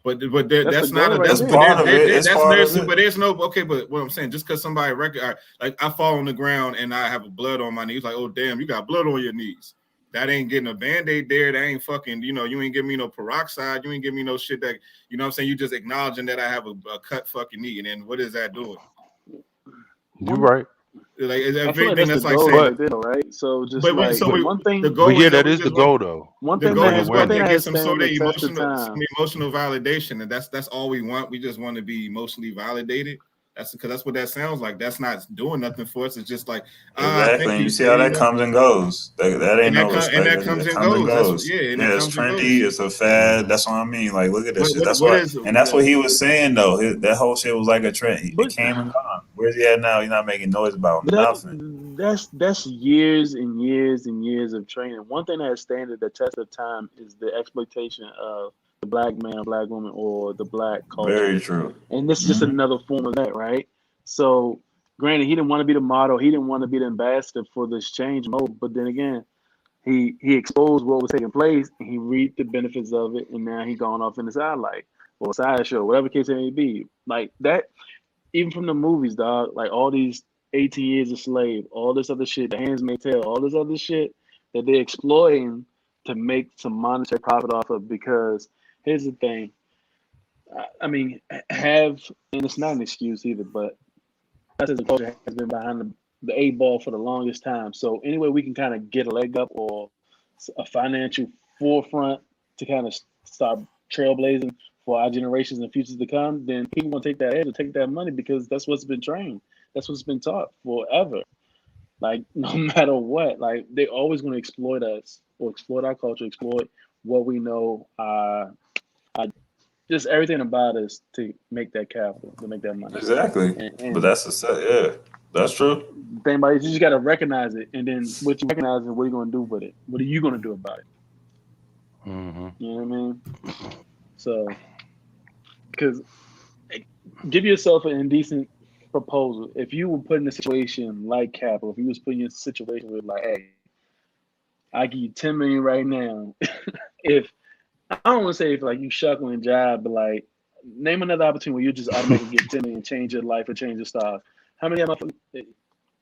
S1: But
S4: that's the
S1: that's not
S4: goal
S1: a
S4: right
S1: that's
S3: It's
S1: but
S4: there.
S3: part of it. It's
S1: that's
S3: part of
S1: nursing.
S3: it.
S1: But there's no okay. But what I'm saying, just because somebody like I fall on the ground and I have blood on my knees, like oh damn, you got blood on your knees. That ain't getting a band-aid there. That ain't fucking, you ain't giving me no peroxide. You ain't giving me no shit that, you know what I'm saying? You just acknowledging that I have a cut fucking knee. And then what is that doing?
S9: You
S4: One,
S9: right.
S1: Like,
S4: I
S1: if
S4: feel like
S1: anything,
S4: that's the
S1: that's like
S4: goal
S1: saying,
S4: right
S9: But
S4: there, right? So just
S1: but we,
S4: like
S1: so we,
S4: one
S1: the
S4: thing,
S9: but
S1: goal
S9: yeah,
S1: is that
S9: that
S1: we
S9: is the
S1: just want,
S9: goal though.
S4: one
S1: the
S4: thing
S1: goal
S9: Bring
S4: that
S1: is
S4: one
S1: what
S4: thing
S1: to
S4: that
S9: awareness.
S1: get
S4: has
S1: some
S4: stand
S1: sort of
S4: the test of
S1: some
S4: time.
S1: emotional validation, and that's all we want. We just want to be emotionally validated. That's because that's what that sounds like. That's not doing nothing for us. It's just like
S3: Exactly.
S1: thank
S3: And
S1: you,
S3: you see how that comes and goes. That ain't no
S1: and
S3: respect.
S1: that comes
S3: It
S1: and
S3: comes and
S1: goes.
S3: goes.
S1: And that
S3: Yeah, it's
S1: comes and
S3: trendy.
S1: goes.
S3: It's a fad. That's what I mean. Like, look at this shit. That's
S1: What
S3: what,
S1: is
S3: and that's what
S1: yeah.
S3: he was saying though. That whole shit was like a trend. It
S4: But
S3: came and gone. Where's he at now? He's not making noise about
S4: but
S3: nothing.
S4: that's years and years and years of training. One thing that has standed the test of time is the exploitation of the black man, black woman, or the black culture.
S3: Very true.
S4: And this is just
S3: Hmm.
S4: another form of that, right? So, granted, he didn't want to be the model, he didn't want to be the ambassador for this change mode, but then again, he exposed what was taking place and he reaped the benefits of it, and now he gone off in the sidelight or sideshow, whatever case it may be. Like that, even from the movies, dog, like all these 18 years a slave, all this other shit, the hands may tell, all this other shit that they're exploiting to make some monetary profit off of. Because here's the thing, I mean, and it's not an excuse either, but us as a culture has been behind the eight ball for the longest time. So anyway, we can kind of get a leg up or a financial forefront to kind of start trailblazing for our generations and futures to come, then people want to take that edge or take that money because that's what's been trained. That's what's been taught forever. Like no matter what, like they're always going to exploit us or exploit our culture, exploit what we know, uh, just everything about us to make that capital, to make that money.
S3: Exactly. But
S4: And
S3: that's a set. Yeah, that's true.
S4: the thing about it is you just got to recognize it, and then what you recognize it, what are you going to do with it? What are you going to do about it?
S9: hmm
S4: You know what I mean? So, because give yourself an indecent proposal. If you were put in a situation like Capital, if you was put in a situation where like, hey, I give you 10 million right now. If I don't want to say if like you shuckling job, but like name another opportunity where you just automatically get 10 million, change your life or change your style. How many of my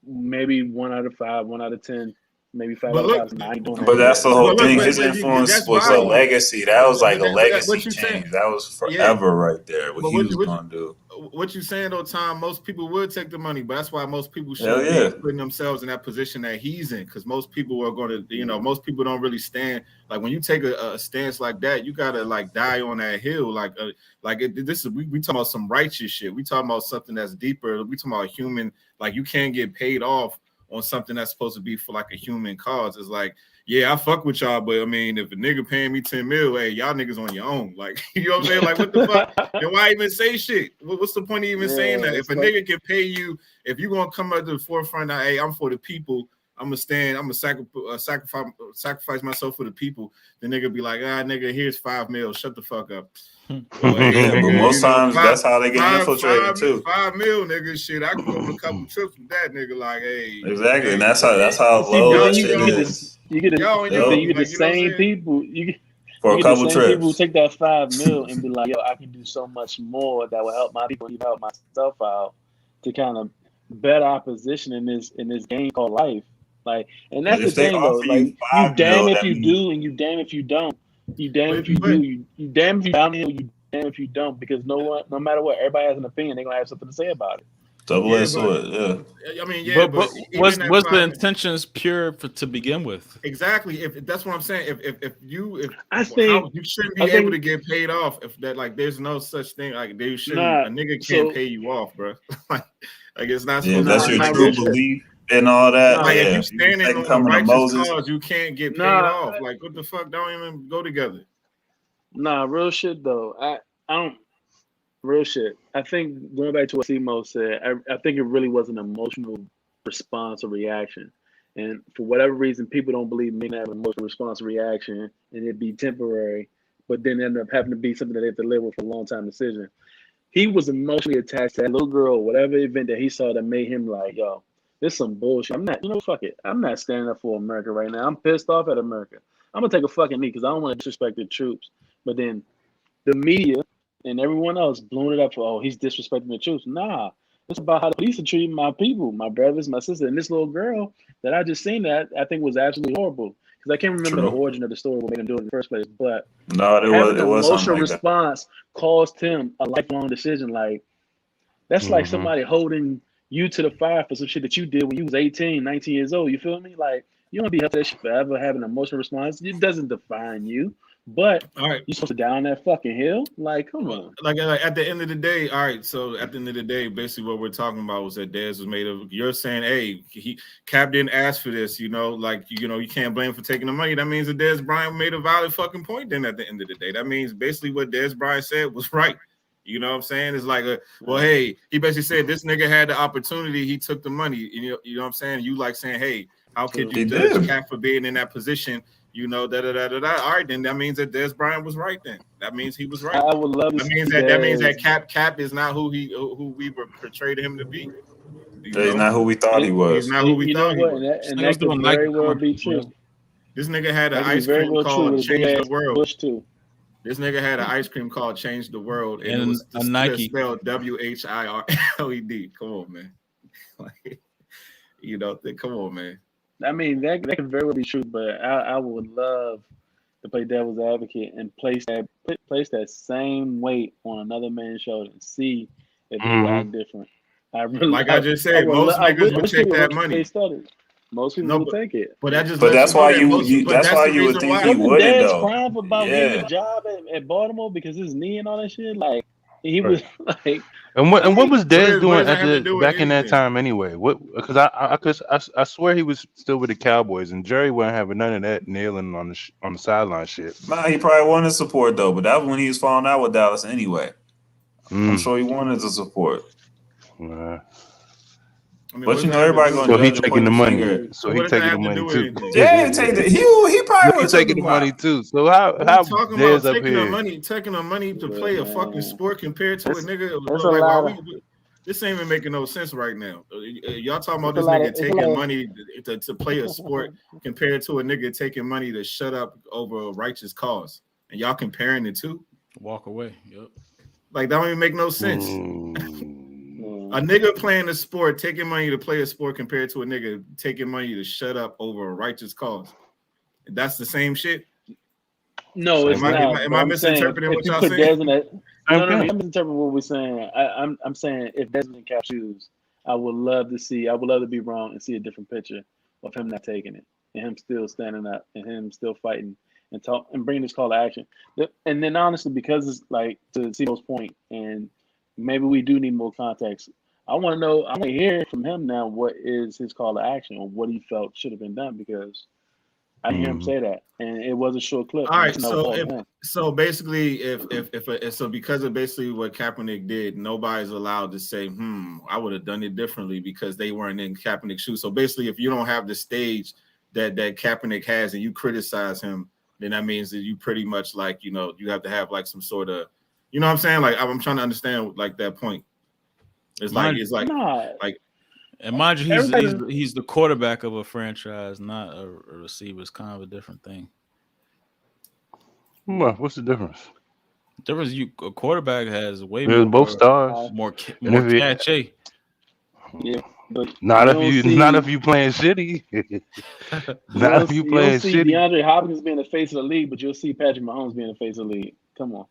S4: maybe 1 out of 5, 1 out of 10, maybe five
S1: But
S4: out of
S1: look,
S4: five. I ain't doing that
S3: But
S4: shit.
S3: that's the whole
S1: but look,
S3: thing. His influence
S1: that's
S3: was a
S1: viable.
S3: legacy. That was like a
S1: But what
S3: legacy
S1: you saying?
S3: change. That was
S1: Yeah.
S3: forever right there. What
S1: But
S3: he was gonna do.
S1: what you saying though, Tom? Most people would take the money, but that's why most people
S3: Hell
S1: shouldn't
S3: yeah.
S1: be putting themselves in that position that he's in. Because most people are going to, most people don't really stand. Like when you take a stance like that, you gotta like die on that hill. This is we talking about some righteous shit. We talking about something that's deeper. We talking about human. Like you can't get paid off on something that's supposed to be for like a human cause. It's like, yeah, I fuck with y'all, but I mean, if a nigga paying me 10 mil, hey, y'all niggas on your own. Like, you know what I'm saying? Like, what the fuck? Then why even say shit? What's the point of even saying that? If a nigga can pay you, if you gonna come up to the forefront, hey, I'm for the people. I'm gonna stand. I'm gonna sacrifice myself for the people. The nigga be like, nigga, here's 5 mil. Shut the fuck up.
S3: Well, yeah, but most times that's how they get infiltrated too.
S1: 5 mil, nigga. Shit, I can go on a couple trips with that nigga. Like, hey,
S3: exactly,
S1: hey,
S3: and that's how low that shit is.
S4: You get the same people. You get the same people who take that 5 mil and be like, yo, I can do so much more that will help my people, even help myself out to kind of better our position in this game called life. Like, and that's the thing though. Like, you damn if you do, and you damn if you don't. You damn if you do. You damn if you downhill. You damn if you don't. Because no matter what, everybody has an opinion. They're gonna have something to say about it.
S3: Double-edged sword, yeah.
S1: I mean, yeah, but
S2: was the intentions pure to begin with?
S1: Exactly. If that's what I'm saying. If you shouldn't be able to get paid off. If that, like, there's no such thing. Like, they shouldn't. A nigga can't pay you off, bro. like it's not.
S3: Yeah, that's your true belief and all that.
S1: Like, if you standing on a righteous cause, you can't get paid off. Like, what the fuck? Don't even go together.
S4: Nah, real shit though. I don't. Real shit. I think going back to what Simo said, I think it really was an emotional response or reaction. And for whatever reason, people don't believe men have an emotional response or reaction and it'd be temporary, but then end up having to be something that they have to live with for a long time decision. He was emotionally attached to that little girl, whatever event that he saw that made him like, yo, this is some bullshit. I'm not, fuck it. I'm not standing up for America right now. I'm pissed off at America. I'm going to take a fucking knee because I don't want to disrespect the troops. But then the media and everyone else blowing it up for, he's disrespecting the troops. Nah, it's about how the police are treating my people, my brothers, my sister, and this little girl that I just seen that I think was absolutely horrible. Because I can't remember the origin of the story, what made him do it in the first place. But
S3: no, it was
S4: emotional response caused him a lifelong decision. Like, that's like somebody holding you to the fire for some shit that you did when you was 18, 19 years old. You feel me? Like, you don't be held to that shit forever, having an emotional response. It doesn't define you. But you supposed to down that fucking hill? Like, come on.
S1: Like at the end of the day, all right. So at the end of the day, basically what we're talking about was that Dez was made of. You're saying, hey, Cap didn't ask for this. Like you can't blame him for taking the money. That means that Dez Bryant made a valid fucking point. Then at the end of the day, that means basically what Dez Bryant said was right. You know what I'm saying? It's like, hey, he basically said this nigga had the opportunity. He took the money. You know what I'm saying? You like saying, hey, how could you judge Cap for being in that position? All right, then that means that Dez Bryant was right. Then that means he was right.
S4: I would love to.
S1: That means that Cap is not who we were portrayed him to be.
S3: He's not who we thought he was.
S1: He's not who we thought he was.
S4: And that could very well be true.
S1: This nigga had an ice cream called Change the World. This nigga had an ice cream called Change the World, and it was a Nike spelled WHIRLED. Come on, man. Come on, man.
S4: I mean, that could very well be true, but I would love to play devil's advocate and place that same weight on another man's shoulder and see if they act different.
S1: I just said, most niggas would take that money.
S4: Most people would take it.
S1: But
S3: that's why you would think he wouldn't though.
S4: Crying about getting a job at Baltimore because his knee and all that shit. Like, he was like.
S9: And what was Dez doing back in that time anyway? Because I swear he was still with the Cowboys, and Jerry wasn't having none of that kneeling on the sideline shit.
S3: Nah, he probably wanted support though, but that was when he was falling out with Dallas anyway. I'm sure he wanted the support. But everybody going.
S9: So he taking the money. So he taking the money too.
S3: Yeah, he probably was
S9: taking the money too. So how
S1: talking about taking the money to play a fucking sport compared to a nigga? This ain't even making no sense right now. Y'all talking about this nigga taking money to play a sport compared to a nigga taking money to shut up over a righteous cause, and y'all comparing the two?
S2: Walk away. Yep.
S1: Like, that don't even make no sense. A nigga playing a sport, taking money to play a sport compared to a nigga taking money to shut up over a righteous cause. That's the same shit?
S4: No, it's not.
S1: Am I misinterpreting what y'all saying?
S4: No, I'm misinterpreting what we're saying. I'm saying if Desmond Cap shoes, I would love to be wrong and see a different picture of him not taking it and him still standing up and him still fighting and talk and bringing this call to action. And then honestly, because it's like to Simo's point, and maybe we do need more context. I want to know. I want to hear from him now. What is his call to action, or what he felt should have been done? Because I didn't hear him
S9: Mhm.
S4: say that, and it was a short clip.
S1: All
S4: And
S1: right,
S4: that's no fault of him.
S1: so basically, so because of basically what Kaepernick did, nobody's allowed to say, I would have done it differently because they weren't in Kaepernick's shoes. So basically, if you don't have the stage that Kaepernick has and you criticize him, then that means that you pretty much like, you have to have like some sort of, you know what I'm saying? Like I'm trying to understand like that point. It's like
S4: Nah.
S2: And mind you,
S4: Everybody-
S2: he's the quarterback of a franchise, not a receiver. It's kind of a different thing.
S9: Well, what's the difference?
S2: A quarterback has way
S9: They're
S2: more
S9: both stars.
S2: more
S9: And if it,
S2: cachet.
S4: Yeah, but
S9: not if
S4: don't
S9: you
S4: see-
S9: not if you playing shitty. Not if you
S4: don't
S9: playing
S4: see
S9: shitty.
S4: DeAndre Hopkins being the face of the league, but you'll see Patrick Mahomes being the face of the league. Come on,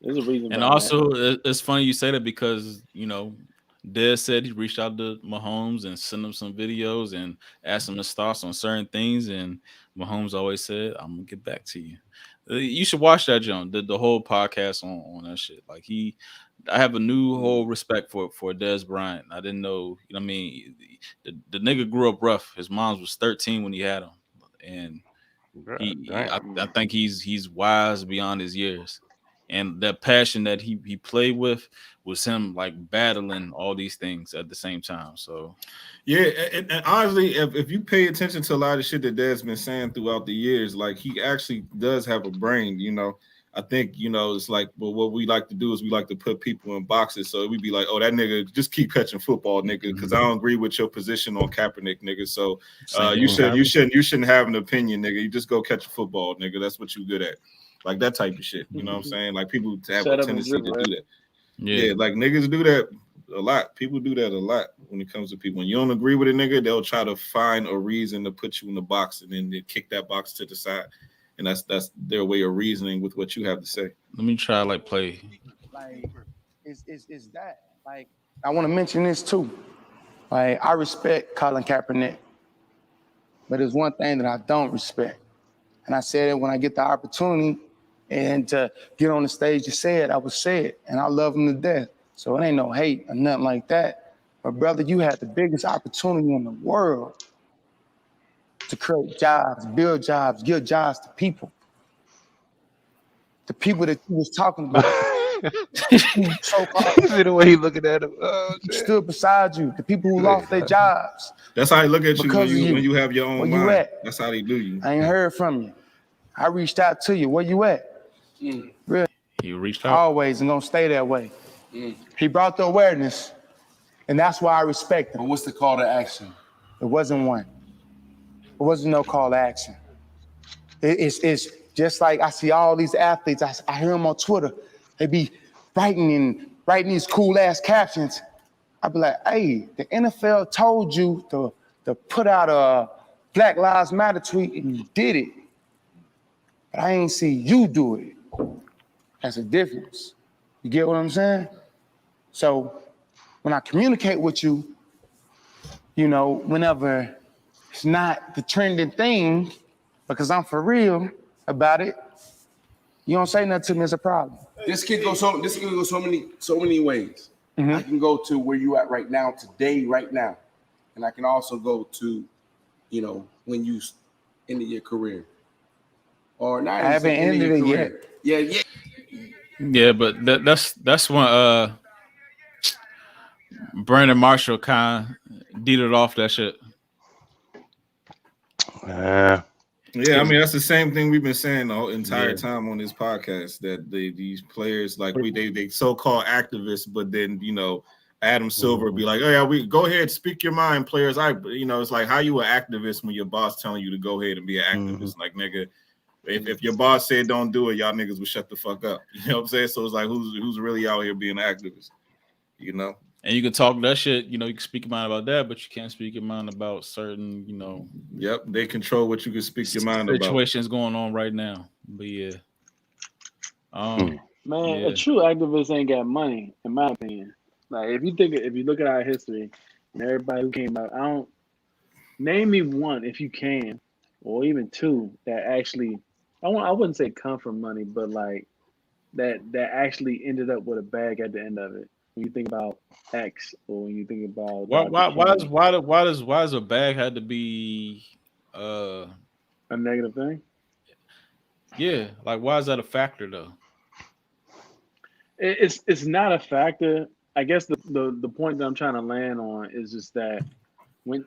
S4: there's a reason.
S2: And
S4: behind
S2: also,
S4: that.
S2: it's funny you say that because Dez said he reached out to Mahomes and sent him some videos and asked him his thoughts on certain things, and Mahomes always said, "I'm gonna get back to you." You should watch that, John. The whole podcast on that shit. Like I have a new whole respect for Dez Bryant. I didn't know. I mean, the nigga grew up rough. His mom was 13 when he had him, and I think he's wise beyond his years. And that passion that he played with was him like battling all these things at the same time. So
S1: yeah, and honestly, if you pay attention to a lot of shit that Dad's been saying throughout the years, like he actually does have a brain. I think it's like, well, what we like to do is we like to put people in boxes. So we'd be like, oh, that nigga just keep catching football, nigga, because I don't agree with your position on Kaepernick, nigga. So you shouldn't have an opinion, nigga. You just go catch a football, nigga. That's what you good at. Like that type of shit. You know what I'm saying? Like people have a tendency to do that. Yeah, like niggas do that a lot. People do that a lot when it comes to people. When you don't agree with a nigga, they'll try to find a reason to put you in the box and then they kick that box to the side. And that's their way of reasoning with what you have to say.
S2: Let me try play.
S10: Like, is that like? I want to mention this too. Like, I respect Colin Kaepernick, but there's one thing that I don't respect, and I said it when I get the opportunity, and to get on the stage to say it, I would say it, and I love him to death. So it ain't no hate or nothing like that. But brother, you had the biggest opportunity in the world to create jobs, build jobs, give jobs to people. The people that you was talking about.
S9: You see the way he looking at him. Oh,
S10: stood beside you. The people who lost their jobs.
S1: That's how they look at you
S10: because
S1: when you have your own
S10: Where
S1: mind.
S10: you at?
S1: That's how they do you.
S10: I ain't heard from you. I reached out to you. Where you at? Really?
S2: You reached out?
S10: Always, and gonna stay that way. He brought the awareness, and that's why I respect him.
S11: But what's the call to action?
S10: It wasn't one. It wasn't no call to action. It's just like I see all these athletes. I hear them on Twitter. They be writing these cool ass captions. I be like, hey, the NFL told you to put out a Black Lives Matter tweet, and you did it. But I ain't see you do it. That's a difference. You get what I'm saying? So when I communicate with you, whenever it's not the trending thing, because I'm for real about it, you don't say nothing to me, it's a problem.
S11: This can go so many ways. I can go to where you at right now, today, right now. And I can also go to, when you ended your career. Or not.
S10: I haven't ended it yet.
S11: Yeah.
S2: Yeah, but that's when Brandon Marshall kind of deeded off that shit.
S1: Yeah, I mean that's the same thing we've been saying the whole entire time on this podcast, that these players, like they so-called activists, but then Adam Silver be like, oh yeah, we go ahead, speak your mind, players. It's like, how you an activist when your boss telling you to go ahead and be an activist? Like, nigga, if your boss said don't do it, y'all niggas would shut the fuck up. You know what I'm saying? So it's like, who's really out here being an activist?
S2: And you can talk that shit, you can speak your mind about that, but you can't speak your mind about certain,
S1: Yep, they control what you can speak your mind about.
S2: Situations going on right now. But yeah.
S4: Man, a true activist ain't got money, in my opinion. Like if you look at our history and everybody who came out, name me one if you can, or even two that actually I wouldn't say come from money, but like that actually ended up with a bag at the end of it. when you think about X or when you think about
S2: Why
S4: Dr.
S2: does a bag had to be
S4: a negative thing?
S2: Yeah, like why is that a factor though?
S4: It's not a factor. I guess the point that I'm trying to land on is just that when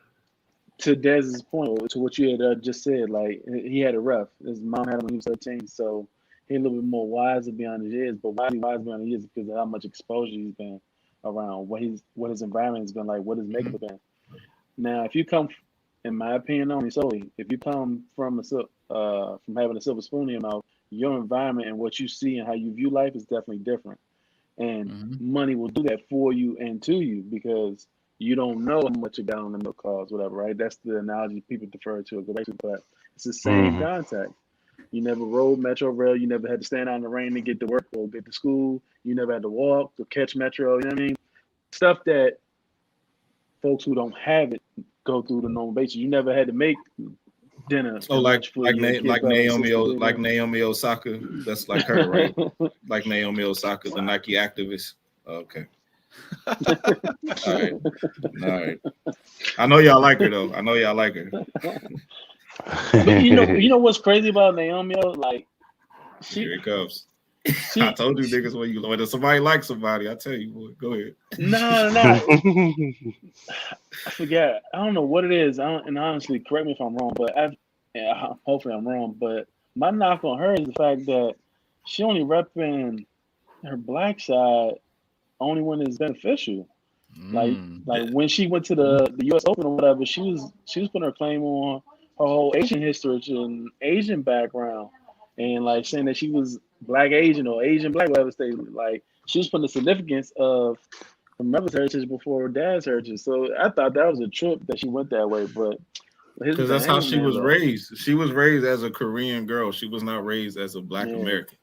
S4: to Dez's point, or to what you had just said, like he had it rough. His mom had him when he was 13, so he's a little bit more wiser beyond his years. But why is he wise beyond his years? Because of how much exposure he's been around, what his environment has been like, what his makeup has been. Now, if you come, in my opinion, only solely, if you come from having a silver spoon in your mouth, your environment and what you see and how you view life is definitely different. And money will do that for you and to you because you don't know how much a gallon of milk costs, whatever, right? That's the analogy people defer to. But it's the same contact. You never rode Metro Rail. You never had to stand out in the rain to get to work or get to school. You never had to walk or catch Metro. You know what I mean? Stuff that folks who don't have it go through the normal basis. You never had to make dinner.
S1: Oh, like Naomi Osaka. That's like her, right? Like Naomi Osaka, the Nike activist. Okay. All right. I know y'all like her though.
S4: But you know what's crazy about Naomi? Like,
S1: here it comes. I told you niggas when somebody likes somebody, I tell you, boy, go ahead.
S4: No. I forget. I don't know what it is. And honestly, correct me if I'm wrong, but hopefully I'm wrong. But my knock on her is the fact that she only repping her black side only when it's beneficial. Like when she went to the U.S. Open or whatever, she was putting her claim on her whole Asian history and Asian background, and like saying that she was Black Asian or Asian Black, whatever state. Like she was putting the significance of her mother's heritage before her dad's heritage. So I thought that was a trip that she went that way, but
S1: because that's how she was raised. She was raised as a Korean girl. She was not raised as a Black American.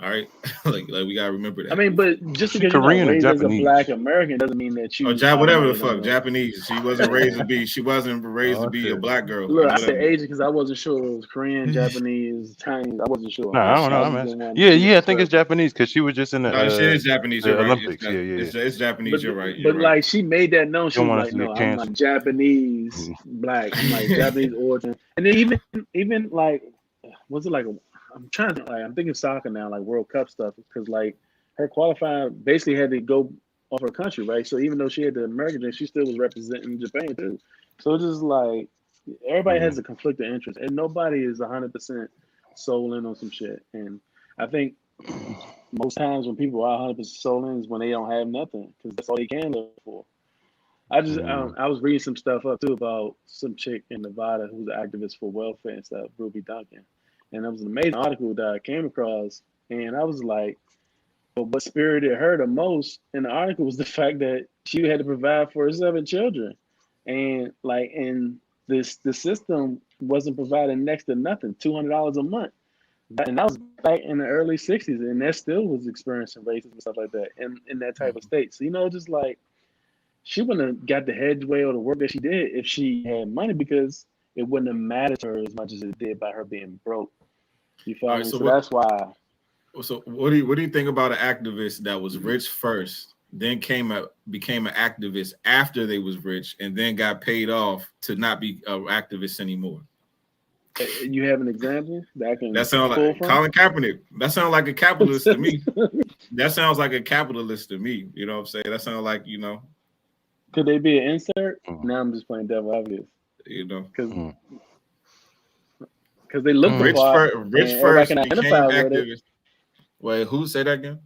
S1: All right, like we gotta remember that.
S4: I mean, but just because you're not raised as a Black American doesn't mean that you
S1: whatever the fuck Japanese. She wasn't raised to be. She wasn't raised to be a Black girl.
S4: Look, I said Asian because I wasn't sure it was Korean, Japanese, Chinese. I wasn't sure.
S9: No, I don't know. Yeah, I think it's Japanese because she was just in the.
S1: No, she is Japanese. You're
S9: Olympics.
S1: Right. It's Japanese.
S4: But,
S1: you're right.
S4: But like she made that known. She was like, "No, I'm like Japanese, Black. I'm like Japanese origin." And then even like, was it like I'm trying to I'm thinking soccer now, like World Cup stuff, because like her qualifying basically had to go off her country, right? So even though she had the American dream, she still was representing Japan too. So it's just like everybody has a conflict of interest, and nobody is 100% sold in on some shit. And I think most times when people are 100% sold in is when they don't have nothing, because that's all they can live for. I was reading some stuff up too about some chick in Nevada who's an activist for welfare and stuff, Ruby Duncan. And it was an amazing article that I came across. And I was like, but what spirited her the most in the article was the fact that she had to provide for her 7 children. And like, the system wasn't providing next to nothing, $200 a month. And that was back in the early 60s. And that still was experiencing racism and stuff like that in that type of state. So, just like, she wouldn't have got the headway or the work that she did if she had money, because it wouldn't have mattered to her as much as it did by her being broke. You feel me? So that's why.
S1: So what do you think about an activist that was rich first, then became an activist after they was rich, and then got paid off to not be an activist anymore?
S4: You have an example
S1: that sounds like Colin Kaepernick. That sounds like a capitalist to me. That sounds like a capitalist to me. You know what I'm saying? That sounds like
S4: Could they be an insert? Now I'm just playing devil advocate. Because they look
S1: rich first became activist. Wait, who said that again?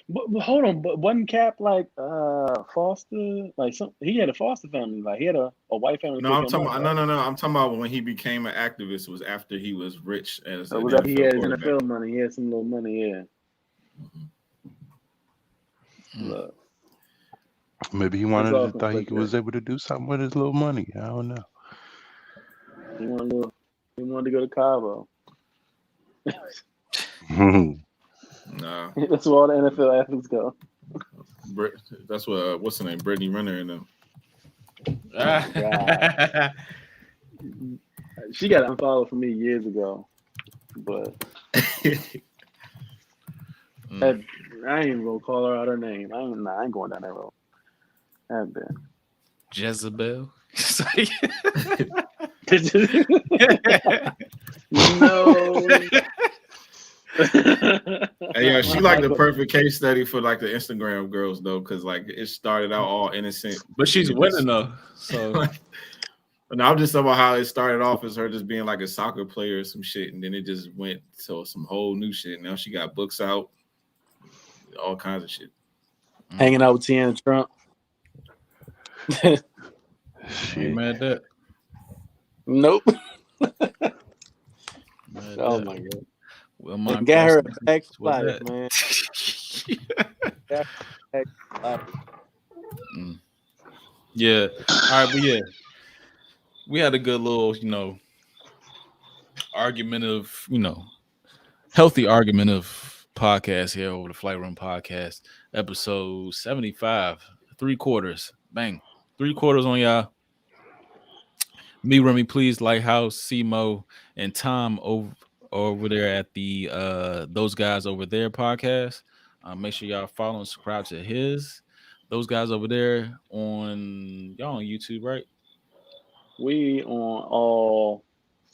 S4: But hold on, but wasn't Cap like foster? Like he had a foster family, like he had a white family.
S1: No, I'm talking about I'm talking about when he became an activist was after he was rich as
S4: he had NFL money. He had some little money, yeah. Look.
S9: Maybe he thought he was able to do something with his little money. I don't know.
S4: He wanted to go to Cabo.
S1: Nah.
S4: That's where all the NFL athletes go.
S1: That's what's her name? Brittany Renner and them.
S4: She got unfollowed from me years ago, but ain't even gonna call her out her name. I ain't going down that road. I've been.
S2: Jezebel.
S4: No.
S1: Hey, yo, she like the perfect case study for like the Instagram girls though, because like it started out all innocent,
S2: but she's winning though. So
S1: no, I'm just talking about how it started off as her just being like a soccer player or some shit, and then it just went to some whole new shit. Now she got books out, all kinds of shit.
S4: Hanging out with Tiana Trump.
S2: Ain't mad at that.
S4: Nope.
S2: Oh
S4: my god.
S2: Well, my
S4: got her back for life, man.
S2: Yeah. All right, but yeah, we had a good little, argument of, healthy argument of podcast here over the Flight Room Podcast, episode 75, 3/4. Bang. 3/4 on y'all. Me, Remy, please, Lighthouse, Simo, and Tom over there at the Those Guys Over There podcast. Make sure y'all follow and subscribe to his. Those guys over there y'all on YouTube, right?
S4: We on all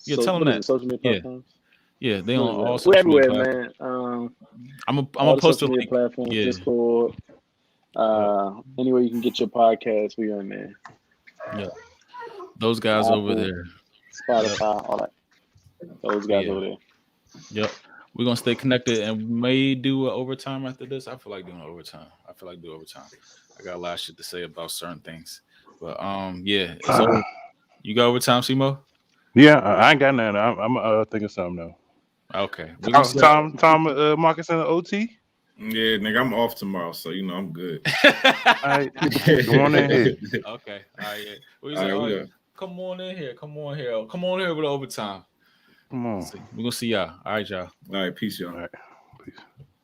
S2: tell them that
S4: social media platforms.
S2: Yeah, they on all
S4: We're
S2: social media
S4: everywhere,
S2: platforms.
S4: man.
S2: I'm gonna post
S4: social media platforms, Discord. Anywhere you can get your podcast, we on there.
S2: Yeah. Those guys
S4: Apple,
S2: over there.
S4: Spotify, all that. Those guys over there.
S2: Yep. We're gonna stay connected and we may do an overtime after this. I feel like doing overtime. I got a lot of shit to say about certain things. But yeah. So you got overtime, Simo?
S9: Yeah, I ain't got nothing. I'm thinking something now.
S2: Okay.
S9: Tom Marcus in the OT?
S1: Yeah, nigga, I'm off tomorrow, so I'm good.
S9: All right. Come on in here.
S2: Okay. All right. Yeah. Come on in here. Come on here with overtime.
S9: Come on.
S2: We're gonna see y'all. All right, y'all.
S1: All right, peace, y'all.
S9: All right. Peace.